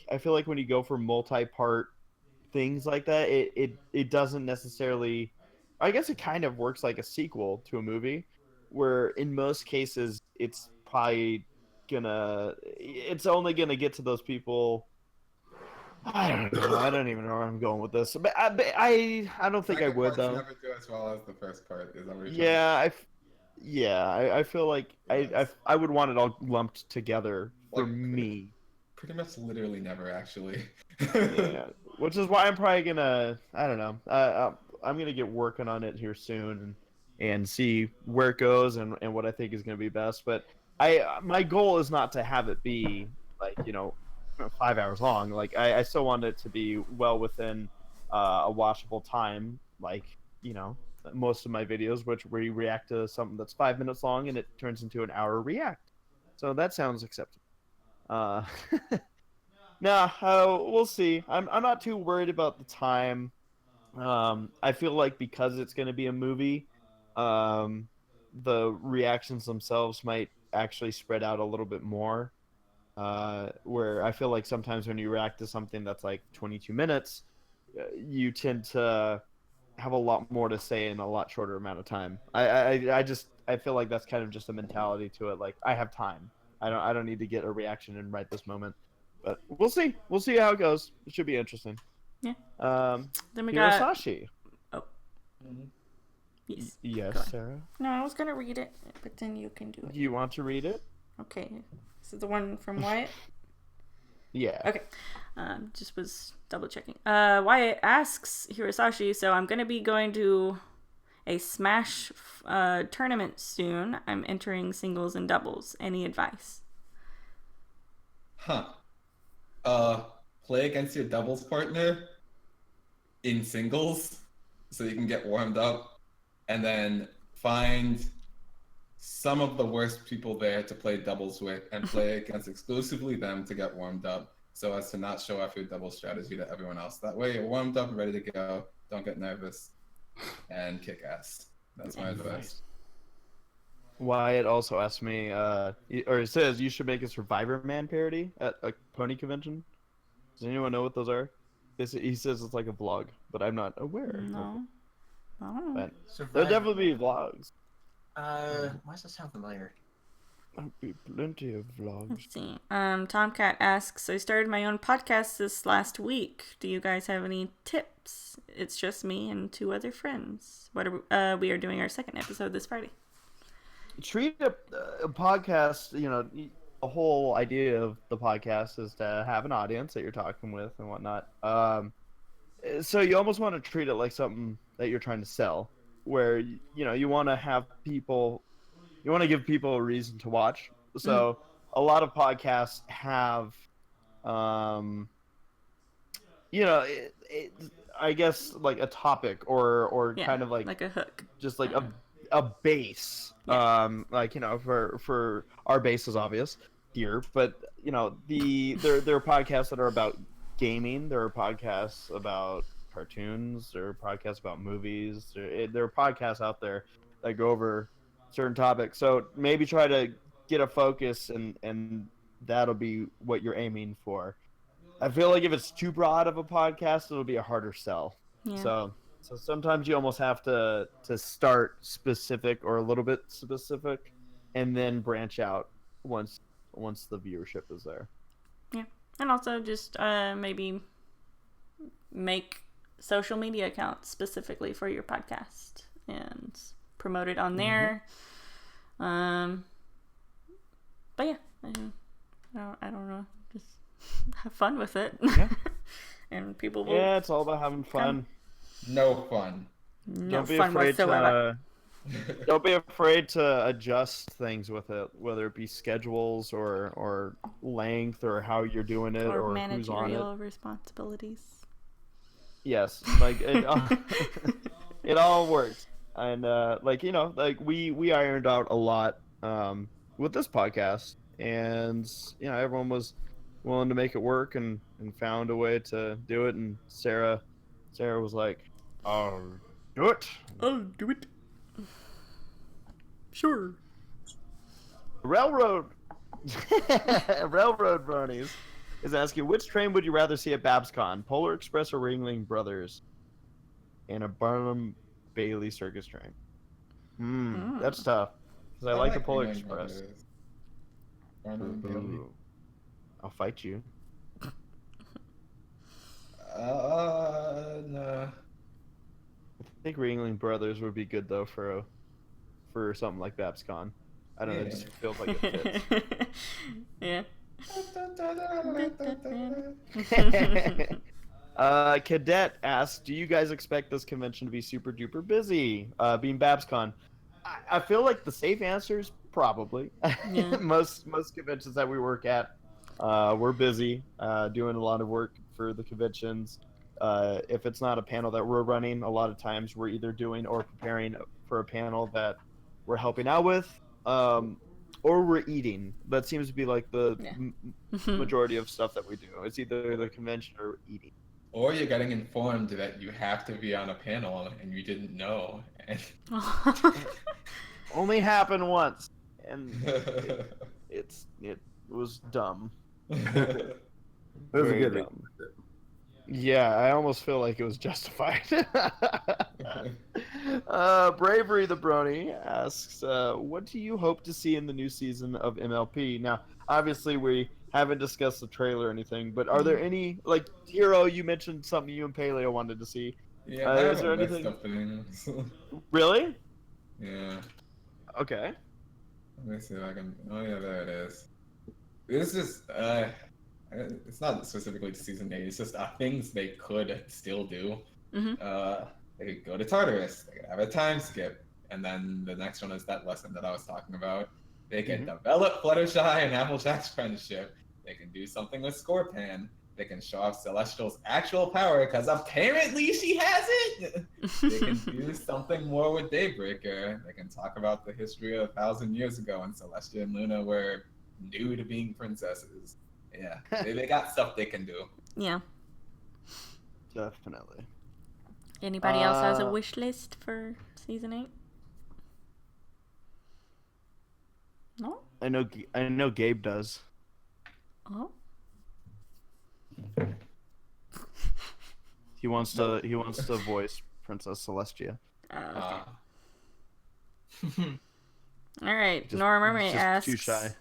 when you go for multi-part things like that, it doesn't necessarily. I guess it kind of works like a sequel to a movie, where in most cases it's probably it's only gonna get to those people. I don't know. I don't even know where I'm going with this, but I don't think I would though. Never do as well as the first part. Is that what you're I feel like I would want it all lumped together for me. Pretty much, literally never actually. Yeah, which is why I'm probably gonna. I don't know. I'm gonna get working on it here soon and see where it goes and what I think is gonna be best. But my goal is not to have it be like 5 hours long. Like I still want it to be well within a watchable time. Like most of my videos, where you react to something that's 5 minutes long and it turns into an hour react. So that sounds acceptable. We'll see. I'm not too worried about the time. I feel like because it's going to be a movie, the reactions themselves might actually spread out a little bit more. Where I feel like sometimes when you react to something that's like 22 minutes, you tend to have a lot more to say in a lot shorter amount of time. I feel like that's kind of just a mentality to it. Like, I have time. I don't need to get a reaction in right this moment. But we'll see. We'll see how it goes. It should be interesting. Yeah. Then we got Hirosashii. Oh. Yes. Yes, Sarah. No, I was gonna read it, but then you can do it. You want to read it? Okay. This is the one from Wyatt? Yeah. Okay. Just was double checking. Wyatt asks Hirosashii, so I'm gonna be going to a Smash tournament soon. I'm entering singles and doubles. Any advice? Play against your doubles partner in singles so you can get warmed up, and then find some of the worst people there to play doubles with and play against exclusively them to get warmed up, so as to not show off your double strategy to everyone else. That way you're warmed up and ready to go. Don't get nervous and kick ass. That's my advice. Wyatt also asked me, or it says you should make a Survivor Man parody at a pony convention. Does anyone know what those are? He says it's like a vlog, but I'm not aware. No. I don't know. There'll definitely be vlogs. Why does that sound familiar? There'll be plenty of vlogs. Let's see. Tomcat asks, I started my own podcast this last week. Do you guys have any tips? It's just me and 2 other friends. We are doing our 2nd episode this Friday. treat a podcast, the whole idea of the podcast is to have an audience that you're talking with and whatnot. So you almost want to treat it like something that you're trying to sell, where you want to have people, you want to give people a reason to watch. So a lot of podcasts have, I guess like a topic or kind of like a hook, just like a base. For our base is obvious here, but there are podcasts that are about gaming. There are podcasts about cartoons. There are podcasts about movies. There are podcasts out there that go over certain topics. So maybe try to get a focus, and that'll be what you're aiming for. I feel like if it's too broad of a podcast, it'll be a harder sell. Yeah. So sometimes you almost have to start specific or a little bit specific, and then branch out once the viewership is there. Yeah, and also just maybe make social media accounts specifically for your podcast and promote it on there. But yeah, I don't know. Just have fun with it. Yeah. And people will. Yeah, it's all about having fun. No fun. No Don't be fun afraid whatsoever. Don't be afraid to adjust things with it, whether it be schedules or length or how you're doing it or who's on it. Managerial responsibilities. Yes, like it, it all works, and we ironed out a lot with this podcast, and everyone was willing to make it work and found a way to do it, and Sarah was like, "I'll do it." I'll do it. Sure. Railroad Bronies is asking, which train would you rather see at BabsCon? Polar Express or Ringling Brothers? And a Barnum Bailey circus train. That's tough. Because I like the Polar Express. Ooh. I'll fight you. No. I think Ringling Brothers would be good though for something like BabsCon. I don't know, it just feels like it fits. Yeah. Cadet asks, do you guys expect this convention to be super duper busy? Being BabsCon, I feel like the safe answer is probably. Yeah. most conventions that we work at, we're busy doing a lot of work for the conventions. If it's not a panel that we're running, a lot of times we're either doing or preparing for a panel that we're helping out with, or we're eating. That seems to be like the majority of stuff that we do. It's either the convention or eating. Or you're getting informed that you have to be on a panel and you didn't know. Only happened once, and it was dumb. It was a good dumb. Yeah, I almost feel like it was justified. Bravery the Brony asks, what do you hope to see in the new season of MLP? Now, obviously, we haven't discussed the trailer or anything, but are there any, like, Hero, you mentioned something you and Paleo wanted to see. Yeah, is there anything? Really? Yeah. Okay. Let me see if I can. Oh, yeah, there it is. This is, it's not specifically to season 8, it's just things they could still do. They could go to Tartarus, they could have a time skip, and then the next one is that lesson that I was talking about. They can develop Fluttershy and Applejack's friendship. They can do something with Scorpan. They can show off Celestial's actual power, because apparently she has it! They can do something more with Daybreaker. They can talk about the history of 1,000 years ago when Celestia and Luna were new to being princesses. Yeah, they got stuff they can do. Yeah. Definitely. Anybody else has a wish list for season 8? No? I know Gabe does. Oh. He wants to voice Princess Celestia. Okay. All right. Norma May asks. Too shy.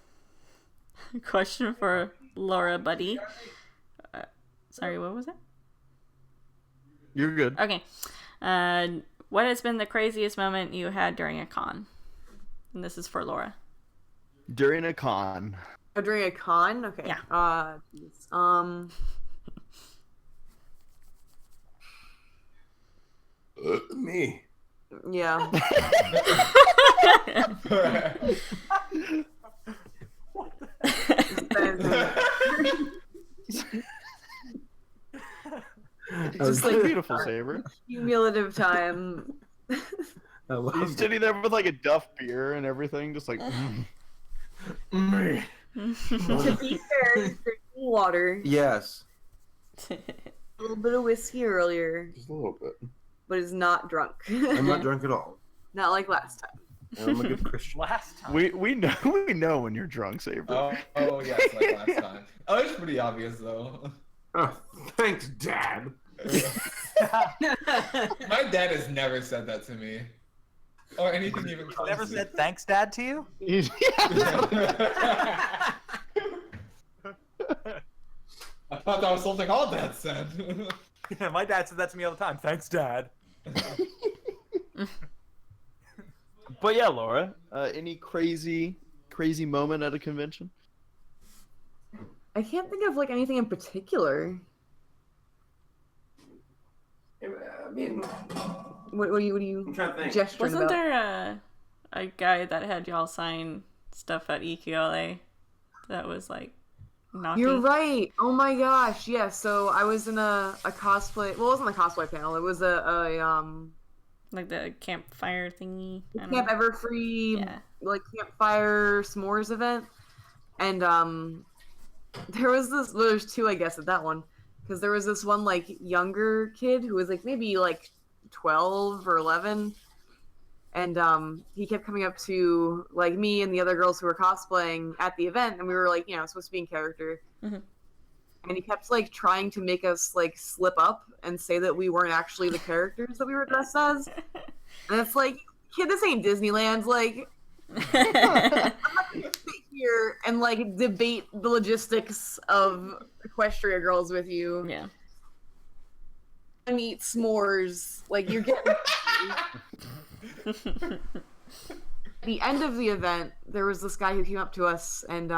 Question for Laura Buddy. Sorry, what was it? You're good. Okay. What has been the craziest moment you had during a con? And this is for Laura. During a con. Oh, during a con? Okay. Yeah. Me. Yeah. Just like beautiful, Saber. Cumulative time. He's sitting there with like a Duff beer and everything, just like. To be fair, drinking water. Yes. A little bit of whiskey earlier, Just a little bit. but is not drunk. I'm not drunk at all. Not like last time. I'm a good Christian. Last time. We know when you're drunk, Saber. Oh yes, like last time. Oh, it's pretty obvious though. Oh, thanks, Dad. My dad has never said that to me. Or anything even close. Never said thanks, Dad, to you? I thought that was something all dads said. Yeah, my dad said that to me all the time. Thanks, Dad. But yeah, Laura, any crazy moment at a convention? I can't think of like anything in particular. I mean, What are you I'm trying to think. gesturing Wasn't about? there a guy that had y'all sign stuff at EQLA that was like naughty? You're right. Oh my gosh. Yeah. So I was in a cosplay. Well, it wasn't a cosplay panel. It was a Like the campfire thingy. I don't Camp know. Everfree Yeah. like campfire s'mores event, and there was this. Well, there's two, I guess, at that one, because there was this one like younger kid who was like maybe like 12 or 11, and he kept coming up to like me and the other girls who were cosplaying at the event, and we were like, you know, supposed to be in character. Mhm. And he kept like trying to make us like slip up and say that we weren't actually the characters that we were dressed as. And it's like, kid, this ain't Disneyland. Like, I'm not gonna sit here and like debate the logistics of Equestria Girls with you Yeah. and eat s'mores. Like, you're getting. At the end of the event, there was this guy who came up to us and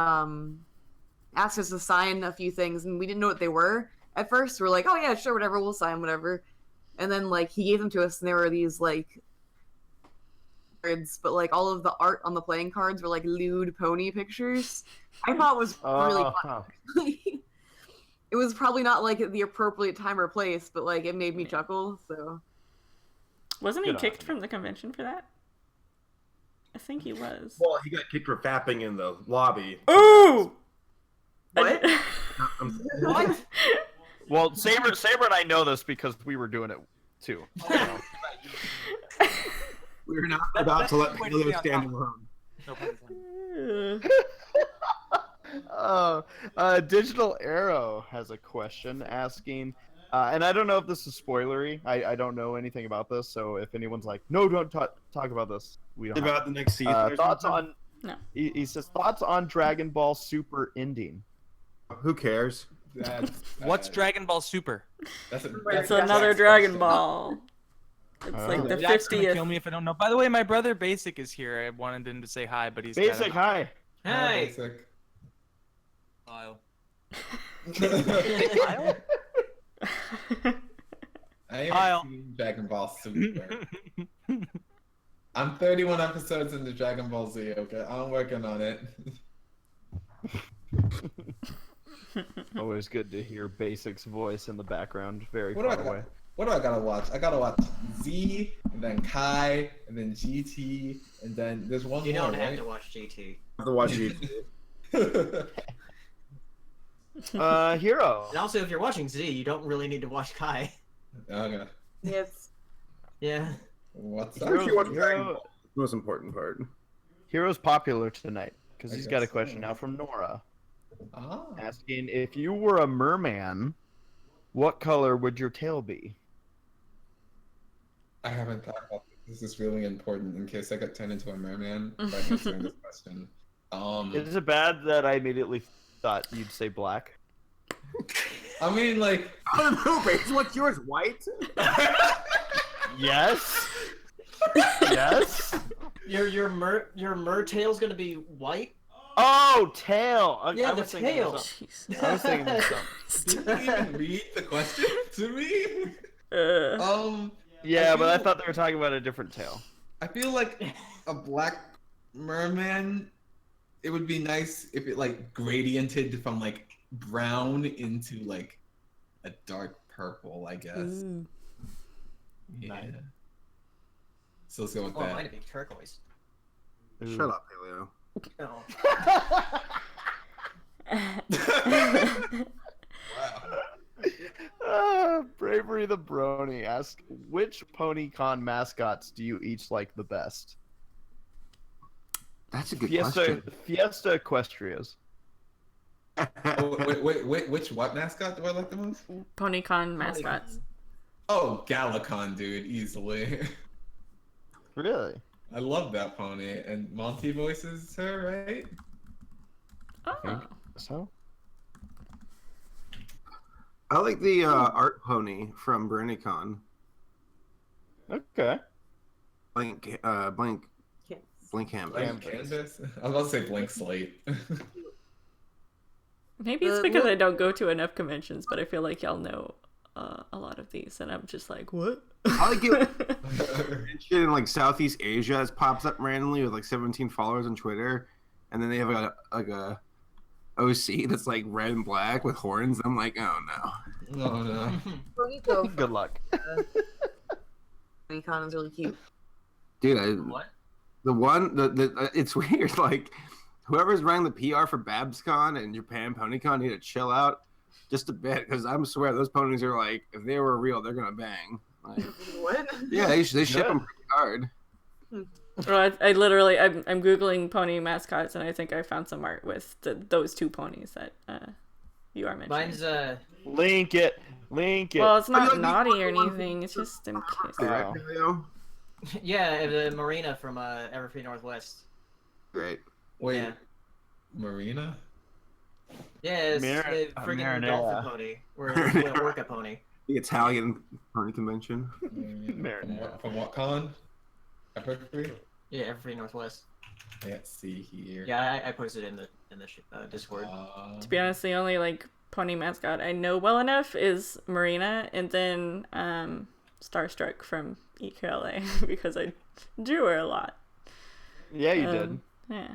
asked us to sign a few things, and we didn't know what they were at first. We were like, oh yeah, sure, whatever, we'll sign whatever. And then like he gave them to us, and there were these like cards, but like all of the art on the playing cards were like lewd pony pictures. I thought it was really fun. It was probably not like at the appropriate time or place, but like it made me chuckle. So Wasn't he Good on kicked you. from the convention for that? I think he was. Well, he got kicked for fapping in the lobby. Ooh! what? What? Well, Saber and I know this because we were doing it too. We're not about to let Wait, Paleo yeah, stand alone. No pun intended. Digital Arrow has a question asking, and I don't know if this is spoilery. I don't know anything about this, so if anyone's like, no, don't talk about this, we don't. About the next season. or Thoughts something? on? No. He says thoughts on Dragon Ball Super ending. Who cares? What's Dragon Ball Super? That's It's another Dragon Ball. It's like the Jack's gonna 50th. kill me if I don't know. By the way, my brother Basic is here. I wanted him to say hi, but he's Basic, hi. Hey. Kyle. I Kyle. ain't seen Dragon Ball Super. I'm 31 episodes into Dragon Ball Z, okay? I'm working on it. Always good to hear Basic's voice in the background, very What do I far got? away. What do I gotta watch? I gotta watch Z, and then Kai, and then GT, and then there's one You more, don't have right? to watch GT. I have to watch you. Hero. And also, if you're watching Z, you don't really need to watch Kai. Okay. Yes. Yeah. What's I up? actually watch Dragon Hero, Ball. The most important part. Hero's popular tonight because I he's got a guess question so. now from Nora Ah. asking, if you were a merman, what color would your tail be? I haven't thought about this. This is really important in case I get turned into a merman by answering this question. Is it bad that I immediately thought you'd say black? I mean, like, I don't know, Base. What's yours? White? Yes. Yes. Your mertail's gonna be white. Oh, tail. Yeah, I the was thinking tail. of something. I was thinking of something. Didn't you even read the question to me? Yeah, but I feel- thought they were talking about a different tail. I feel like a black merman. It would be nice if it like gradiented from like brown into like a dark purple, I guess. Ooh. Yeah. Nice. So let's go with Oh, it that. might be turquoise. Shut up, Paleo. Oh. Wow. Bravery the Brony asks, which PonyCon mascots do you each like the best? That's a good Fiesta Equestrias. Oh, wait, which what mascot do I like the most? PonyCon mascots. Oh, Galacon, dude, easily. Really? I love that pony, and Monty voices her, right? Oh. So? I like the art pony from BronyCon. Okay. Blank Canvas. Blank canvas? I was about to say blank slate. Maybe it's because I don't go to enough conventions, but I feel like y'all know a lot of these, and I'm just like, what? I like it in like Southeast Asia. It pops up randomly with like 17 followers on Twitter, and then they have a OC that's like red and black with horns. I'm like, oh no. Oh no. Bonito. Good luck. PonyCon is really cute. Dude, What? the one it's weird. Like whoever's running the PR for BabsCon and Japan PonyCon need to chill out just a bit, because I swear those ponies are like, if they were real, they're gonna bang. Like, What? yeah, they ship them pretty hard. Well, I literally, I'm googling pony mascots, and I think I found some art with those two ponies that you are mentioning. Mine's Link it. Well, it's not like, naughty or anything. It's just in case. Oh. yeah, the Marina from Everfree Northwest. Great. Wait, Yeah. Marina? Yeah, it's a friggin' Marinara. dolphin pony. Or a orca pony. The Italian pony convention. From what con? Everfree? Yeah, Everfree Northwest. Can't see here. Yeah, I posted it in the Discord. To be honest, the only like pony mascot I know well enough is Marina, and then Starstruck from EKLA because I drew her a lot. Yeah, you did. Yeah,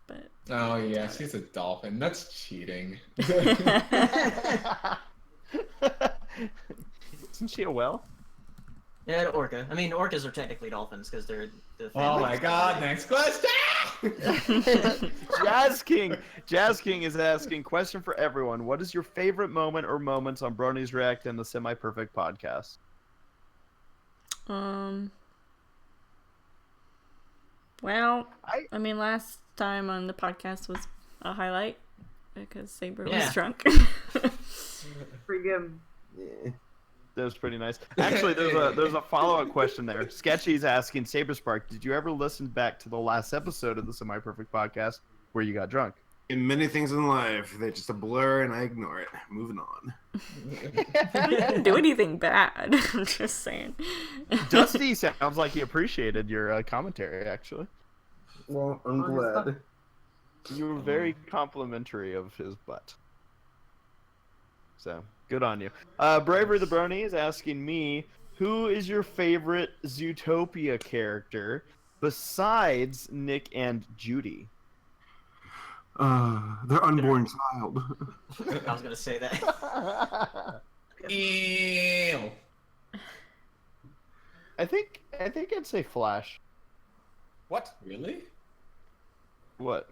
but Oh yeah, she's a dolphin. That's cheating. Isn't she a whale? Yeah, an orca. I mean, orcas are technically dolphins because they're the. Oh my god! Next question. Jazz King is asking, question for everyone: what is your favorite moment or moments on Bronies React and the Semi Perfect podcast? Well, I mean, last time on the podcast was a highlight because Saber was drunk. Pretty good. Yeah. That was pretty nice. Actually, there's a follow-up question there. Sketchy's asking, Saberspark, did you ever listen back to the last episode of the Semi Perfect podcast where you got drunk? In many things in life, they're just a blur and I ignore it. Moving on. I didn't do anything bad. I'm just saying. Dusty sounds like he appreciated your commentary, actually. Well, I'm glad. You were very complimentary of his butt. So, good on you. Braver the Brony is asking me, who is your favorite Zootopia character besides Nick and Judy? Their unborn child. I was gonna say that. Ew. I think I'd say Flash. What? Really? What?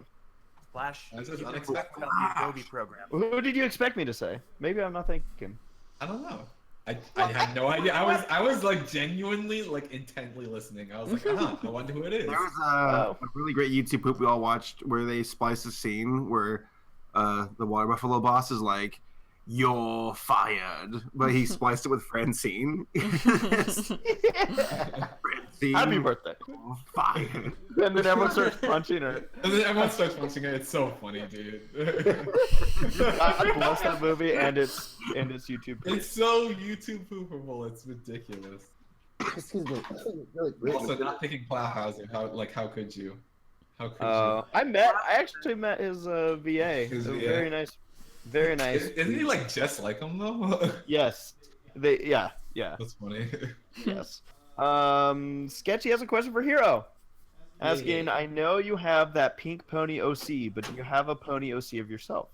Flash. This is you unexpected. know the Adobe program. Who did you expect me to say? Maybe I'm not thinking. I don't know. I had no idea. I was like genuinely like intently listening. I was like, I wonder who it is. There was a really great YouTube poop we all watched where they spliced a scene where the water buffalo boss is like, "You're fired," but he spliced it with Francine. Francine, Happy birthday. you're fired. And then everyone starts punching her. And then everyone starts watching it. It's so funny, dude. God bless that movie and its YouTube. It's so YouTube poopable. It's ridiculous. Excuse me. Really Also, not picking Plowhauser. How could you? How could you? I actually met his VA. His A VA? Very nice. Very nice. Isn't he like just like him though? Yes. Yeah. That's funny. Yes. Sketchy has a question for Hero. Asking, I know you have that pink pony OC, but do you have a pony OC of yourself?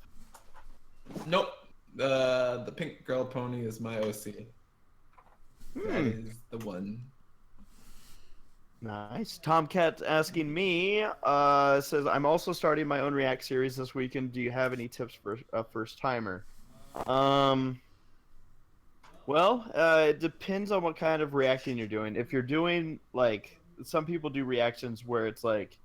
Nope. The pink girl pony is my OC. That is the one. Nice. Tomcat asking me, says, I'm also starting my own React series this weekend. Do you have any tips for a first timer? Well, it depends on what kind of reacting you're doing. If you're doing, like, some people do reactions where it's like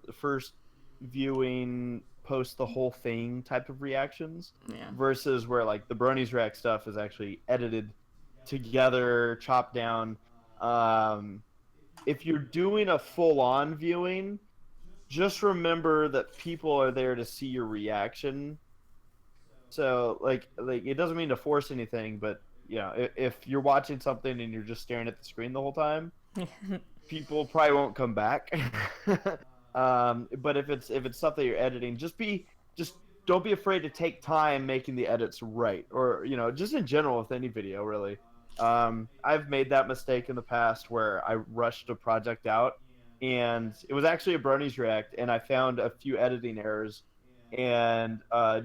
the first viewing, post the whole thing type of reactions, versus where like the Bronies React stuff is actually edited together, chopped down. If you're doing a full-on viewing, just remember that people are there to see your reaction. So like it doesn't mean to force anything, but if you're watching something and you're just staring at the screen the whole time, people probably won't come back. But if it's something you're editing, just don't be afraid to take time making the edits right, or just in general with any video really. I've made that mistake in the past where I rushed a project out, and it was actually a Bronies React, and I found a few editing errors, and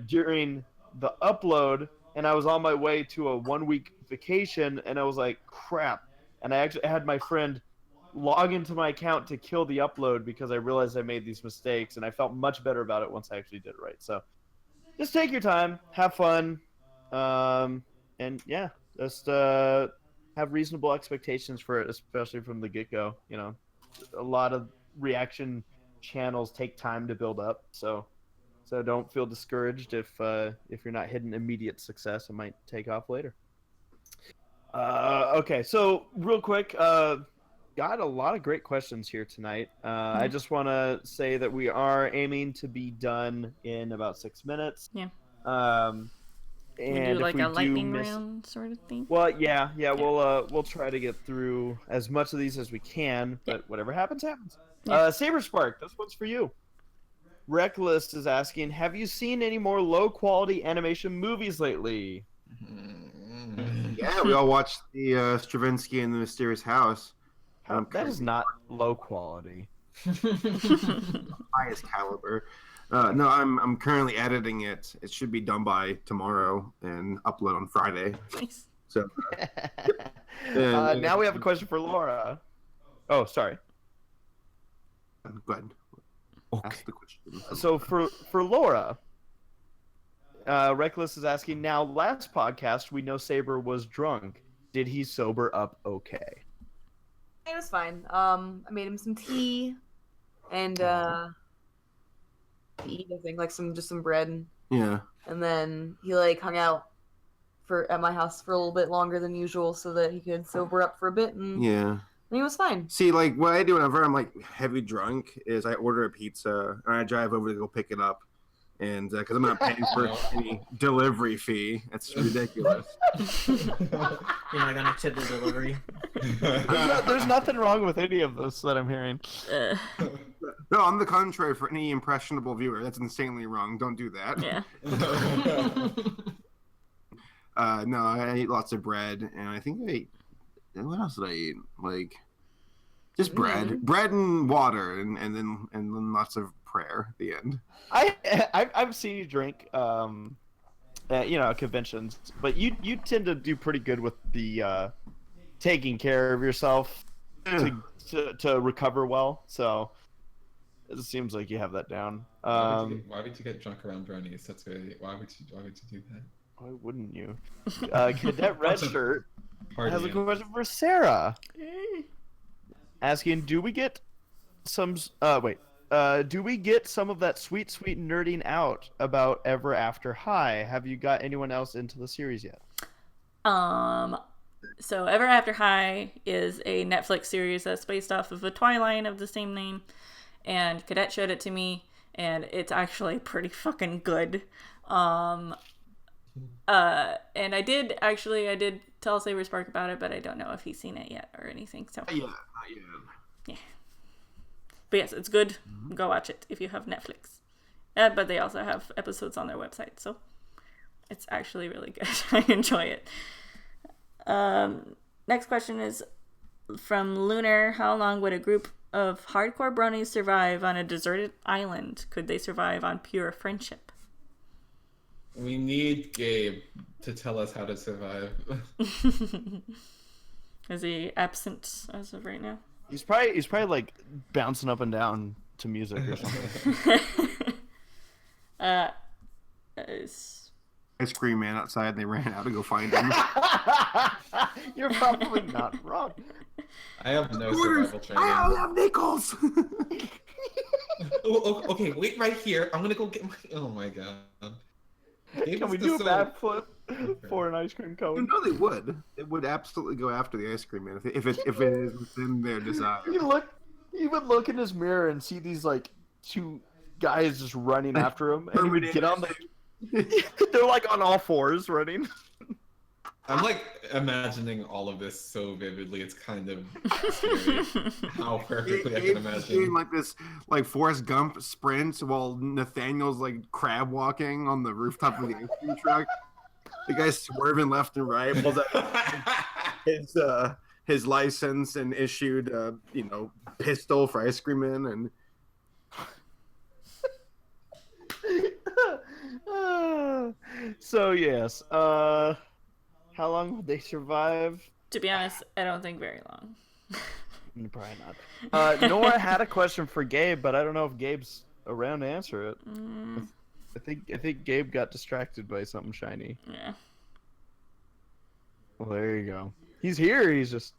during the upload, and I was on my way to a 1-week vacation, and I was like, crap, and I actually had my friend log into my account to kill the upload because I realized I made these mistakes, and I felt much better about it once I actually did it right. So just take your time, have fun, and yeah, just have reasonable expectations for it, especially from the get-go. A lot of reaction channels take time to build up, so don't feel discouraged if you're not hitting immediate success. It might take off later. Okay, so real quick, got a lot of great questions here tonight. I just want to say that we are aiming to be done in about 6 minutes. Yeah. And do like if we a lightning miss... round sort of thing. Well, yeah. We'll try to get through as much of these as we can, but whatever happens, happens. Yeah. Saberspark, this one's for you. Reckless is asking, have you seen any more low-quality animation movies lately? Yeah, we all watched the Stravinsky and the Mysterious House. That is not low quality. Highest caliber. No, I'm currently editing it. It should be done by tomorrow and upload on Friday. Nice. So now we have a question for Laura. Oh, sorry. Go ahead. Okay. Ask the question. So for Laura, Reckless is asking, now last podcast we know Saber was drunk. Did he sober up okay? It was fine. I made him some tea and to eat, I think, like some bread. Yeah. And then he hung out at my house for a little bit longer than usual so that he could sober up for a bit, and he was fine. See, what I do whenever I'm heavy drunk is I order a pizza and I drive over to go pick it up. And because I'm not paying for any delivery fee, that's ridiculous. You're not gonna tip the delivery. There's nothing wrong with any of this that I'm hearing. No, on the contrary, for any impressionable viewer, that's insanely wrong. Don't do that. Yeah. No, I ate lots of bread, and I think I ate. What else did I eat? Just bread, bread and water, and then lots of prayer at the end. I've seen you drink, at conventions, but you tend to do pretty good with the taking care of yourself to recover well. So it seems like you have that down. Why would you get drunk around Bronies? That's really why would you do that? Why wouldn't you? Cadet Redshirt has a question for Sarah. Asking, do we get some of that sweet nerding out about Ever After High? Have you got anyone else into the series yet? So Ever After High is a Netflix series that's based off of a Twilight of the same name, and Cadet showed it to me, and it's actually pretty fucking good. And I did tell Saberspark about it, but I don't know if he's seen it yet or anything. So Not yet. yeah. But yes, it's good. Go watch it if you have Netflix. But they also have episodes on their website, so it's actually really good. I enjoy it. Next question is from Lunar. How long would a group of hardcore bronies survive on a deserted island? Could they survive on pure friendship? We need Gabe to tell us how to survive. Is he absent as of right now? He's probably like bouncing up and down to music or something. Ice cream man outside, and they ran out to go find him. You're probably not wrong. I have no survival training. I don't have nickels. Okay, wait right here. I'm gonna go get my. Oh my god. Can we do a backflip for an ice cream cone? No, they would. They would absolutely go after the ice cream man if it is within their desire. He would look in his mirror and see these like two guys just running after him, and he would get on the. They're like on all fours running. I'm like imagining all of this so vividly. It's kind of scary how perfectly I can imagine. Doing like this, like Forrest Gump sprints while Nathaniel's like crab walking on the rooftop of the ice cream truck. The guy's swerving left and right. Pulls out his license and issued pistol for ice cream man and. So yes, how long would they survive? To be honest, I don't think very long. Probably not. Nora had a question for Gabe, but I don't know if Gabe's around to answer it. I think Gabe got distracted by something shiny. Yeah. Well, there you go. He's here. He's just.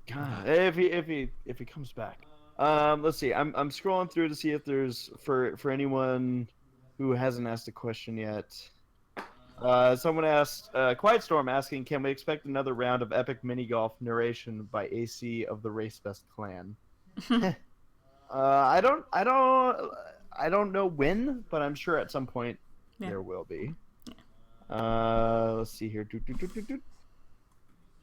God, if he comes back. Let's see. I'm scrolling through to see if there's for anyone who hasn't asked a question yet. Someone asked, Quiet Storm asking, can we expect another round of epic mini golf narration by AC of the RaceBest clan? I don't know when, but I'm sure at some point there will be. Let's see here.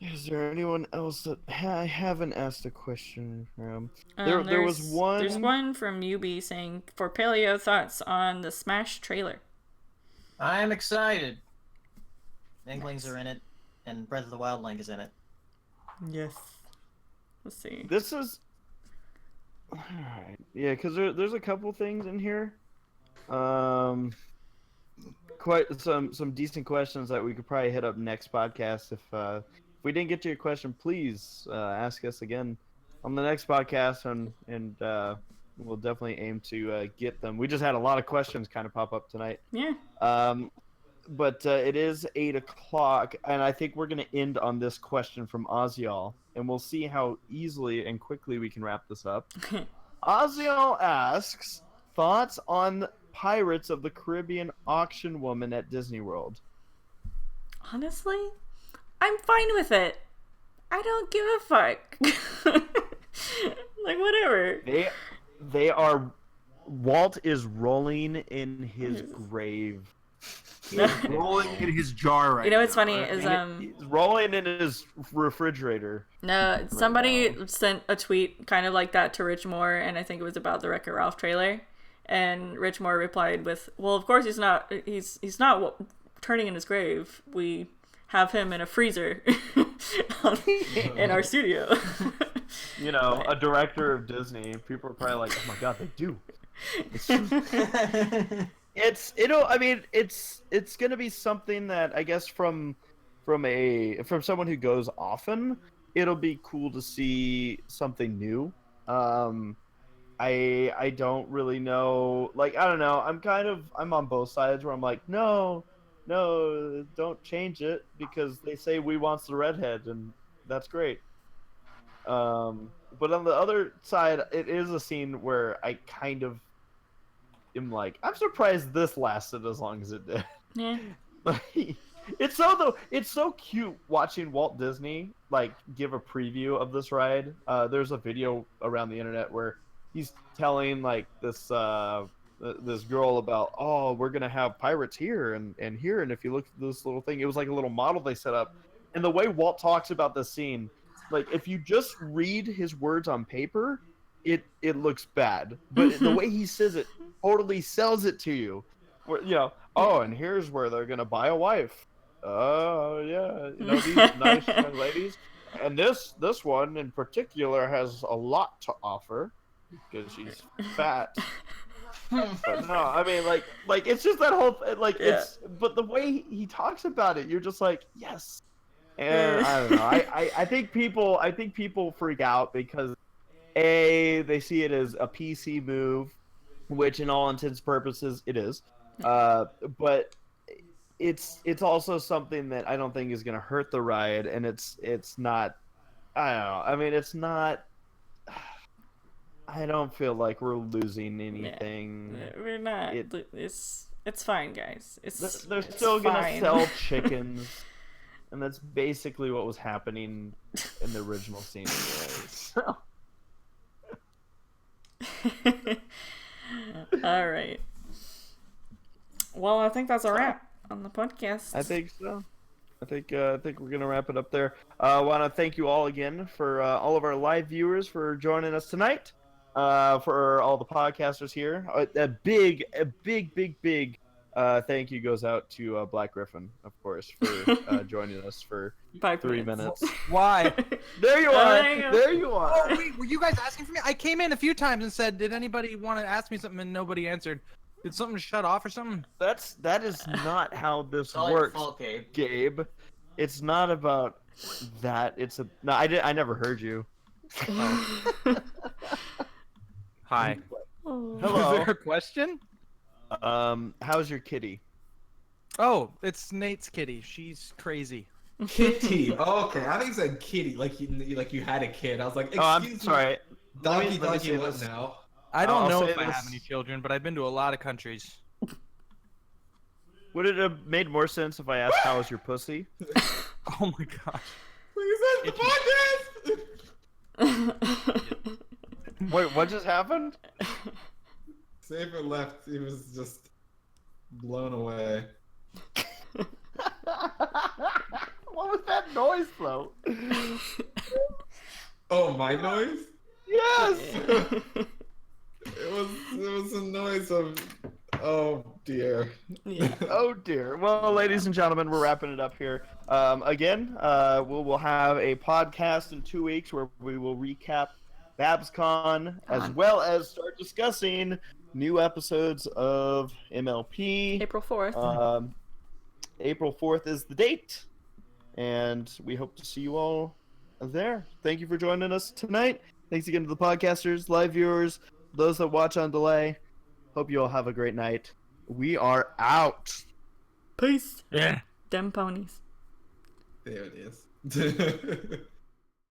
Is there anyone else that I haven't asked a question from? There was one. There's one from UB saying, for Paleo, thoughts on the Smash trailer. I'm excited. Inklings are in it, and Breath of the Wild link is in it. Yes. Let's see. This is. Alright. Yeah, because there's a couple things in here. Quite some decent questions that we could probably hit up next podcast. If we didn't get to your question, please ask us again on the next podcast, and we'll definitely aim to get them. We just had a lot of questions kind of pop up tonight. Yeah. But it is 8 o'clock, and I think we're going to end on this question from Ozial, and we'll see how easily and quickly we can wrap this up. Ozial asks, thoughts on Pirates of the Caribbean auction woman at Disney World? Honestly, I'm fine with it. I don't give a fuck. Like, whatever. They are... Walt is rolling in his grave. He's rolling in his jar right now. You know what's funny is he's rolling in his refrigerator. No, somebody sent a tweet kind of like that to Rich Moore, and I think it was about the Wreck-It Ralph trailer. And Rich Moore replied with, "Well, of course he's not. He's not turning in his grave. We have him in a freezer in our studio." You know, a director of Disney. People are probably like, "Oh my god, they do." It's it's gonna be something that I guess from someone who goes often, it'll be cool to see something new. I don't really know, like, I don't know, I'm on both sides where I'm like, no, don't change it because they say we wants the redhead and that's great. But on the other side, it is a scene where I kind of am like, I'm surprised this lasted as long as it did. Yeah. It's so cute watching Walt Disney like give a preview of this ride. There's a video around the internet where he's telling like this this girl about, oh, we're gonna have pirates here and here, and if you look at this little thing, it was like a little model they set up, and the way Walt talks about this scene, like if you just read his words on paper, it looks bad, but the way he says it totally sells it to you. Where, oh, and here's where they're gonna buy a wife. Oh yeah, these nice young ladies, and this one in particular has a lot to offer because she's fat. But no, I mean, like it's just that whole like it's. But the way he talks about it, you're just like, yes. And I don't know. I think people freak out because they see it as a PC move, which in all intents and purposes it is. But it's also something that I don't think is going to hurt the ride, and it's not. I don't know. I mean, it's not. I don't feel like we're losing anything. Yeah, we're not. It's fine, guys. They're still gonna sell chickens, and that's basically what was happening in the original scene. So. All right. Well, I think that's a wrap on the podcast. I think so. I think we're gonna wrap it up there. I want to thank you all again for all of our live viewers for joining us tonight. For all the podcasters here, a big thank you goes out to Black Griffin, of course, for joining us for 3 minutes. Why? There you are. There you are. Oh wait, were you guys asking for me? I came in a few times and said, "Did anybody want to ask me something?" And nobody answered. Did something shut off or something? That is not how this It's all works, your fault, Gabe. It's not about that. It's a no. I never heard you. Hi. Hello. Is there a question? How's your kitty? Oh, it's Nate's kitty. She's crazy. Kitty. Oh, okay. I think you said kitty, like you had a kid. I was like, excuse I'm sorry. me. Donkey, Let me say what this. now? I don't I'll know say if I this. have any children, but I've been to a lot of countries. Would it have made more sense if I asked how's your pussy? Oh my gosh. Please end the podcast. Wait, what just happened? Saber left. He was just blown away. What was that noise, though? Oh, my noise? Yes. It was a noise of. Oh dear. Yeah. Oh dear. Well, ladies and gentlemen, we're wrapping it up here. Again, we'll have a podcast in 2 weeks where we will recap BabsCon as well as start discussing new episodes of MLP. April 4th. April 4th is the date, and we hope to see you all there. Thank you for joining us tonight. Thanks again to the podcasters, live viewers, those that watch on delay. Hope you all have a great night. We are out. Peace. Yeah. Dem ponies. There it is.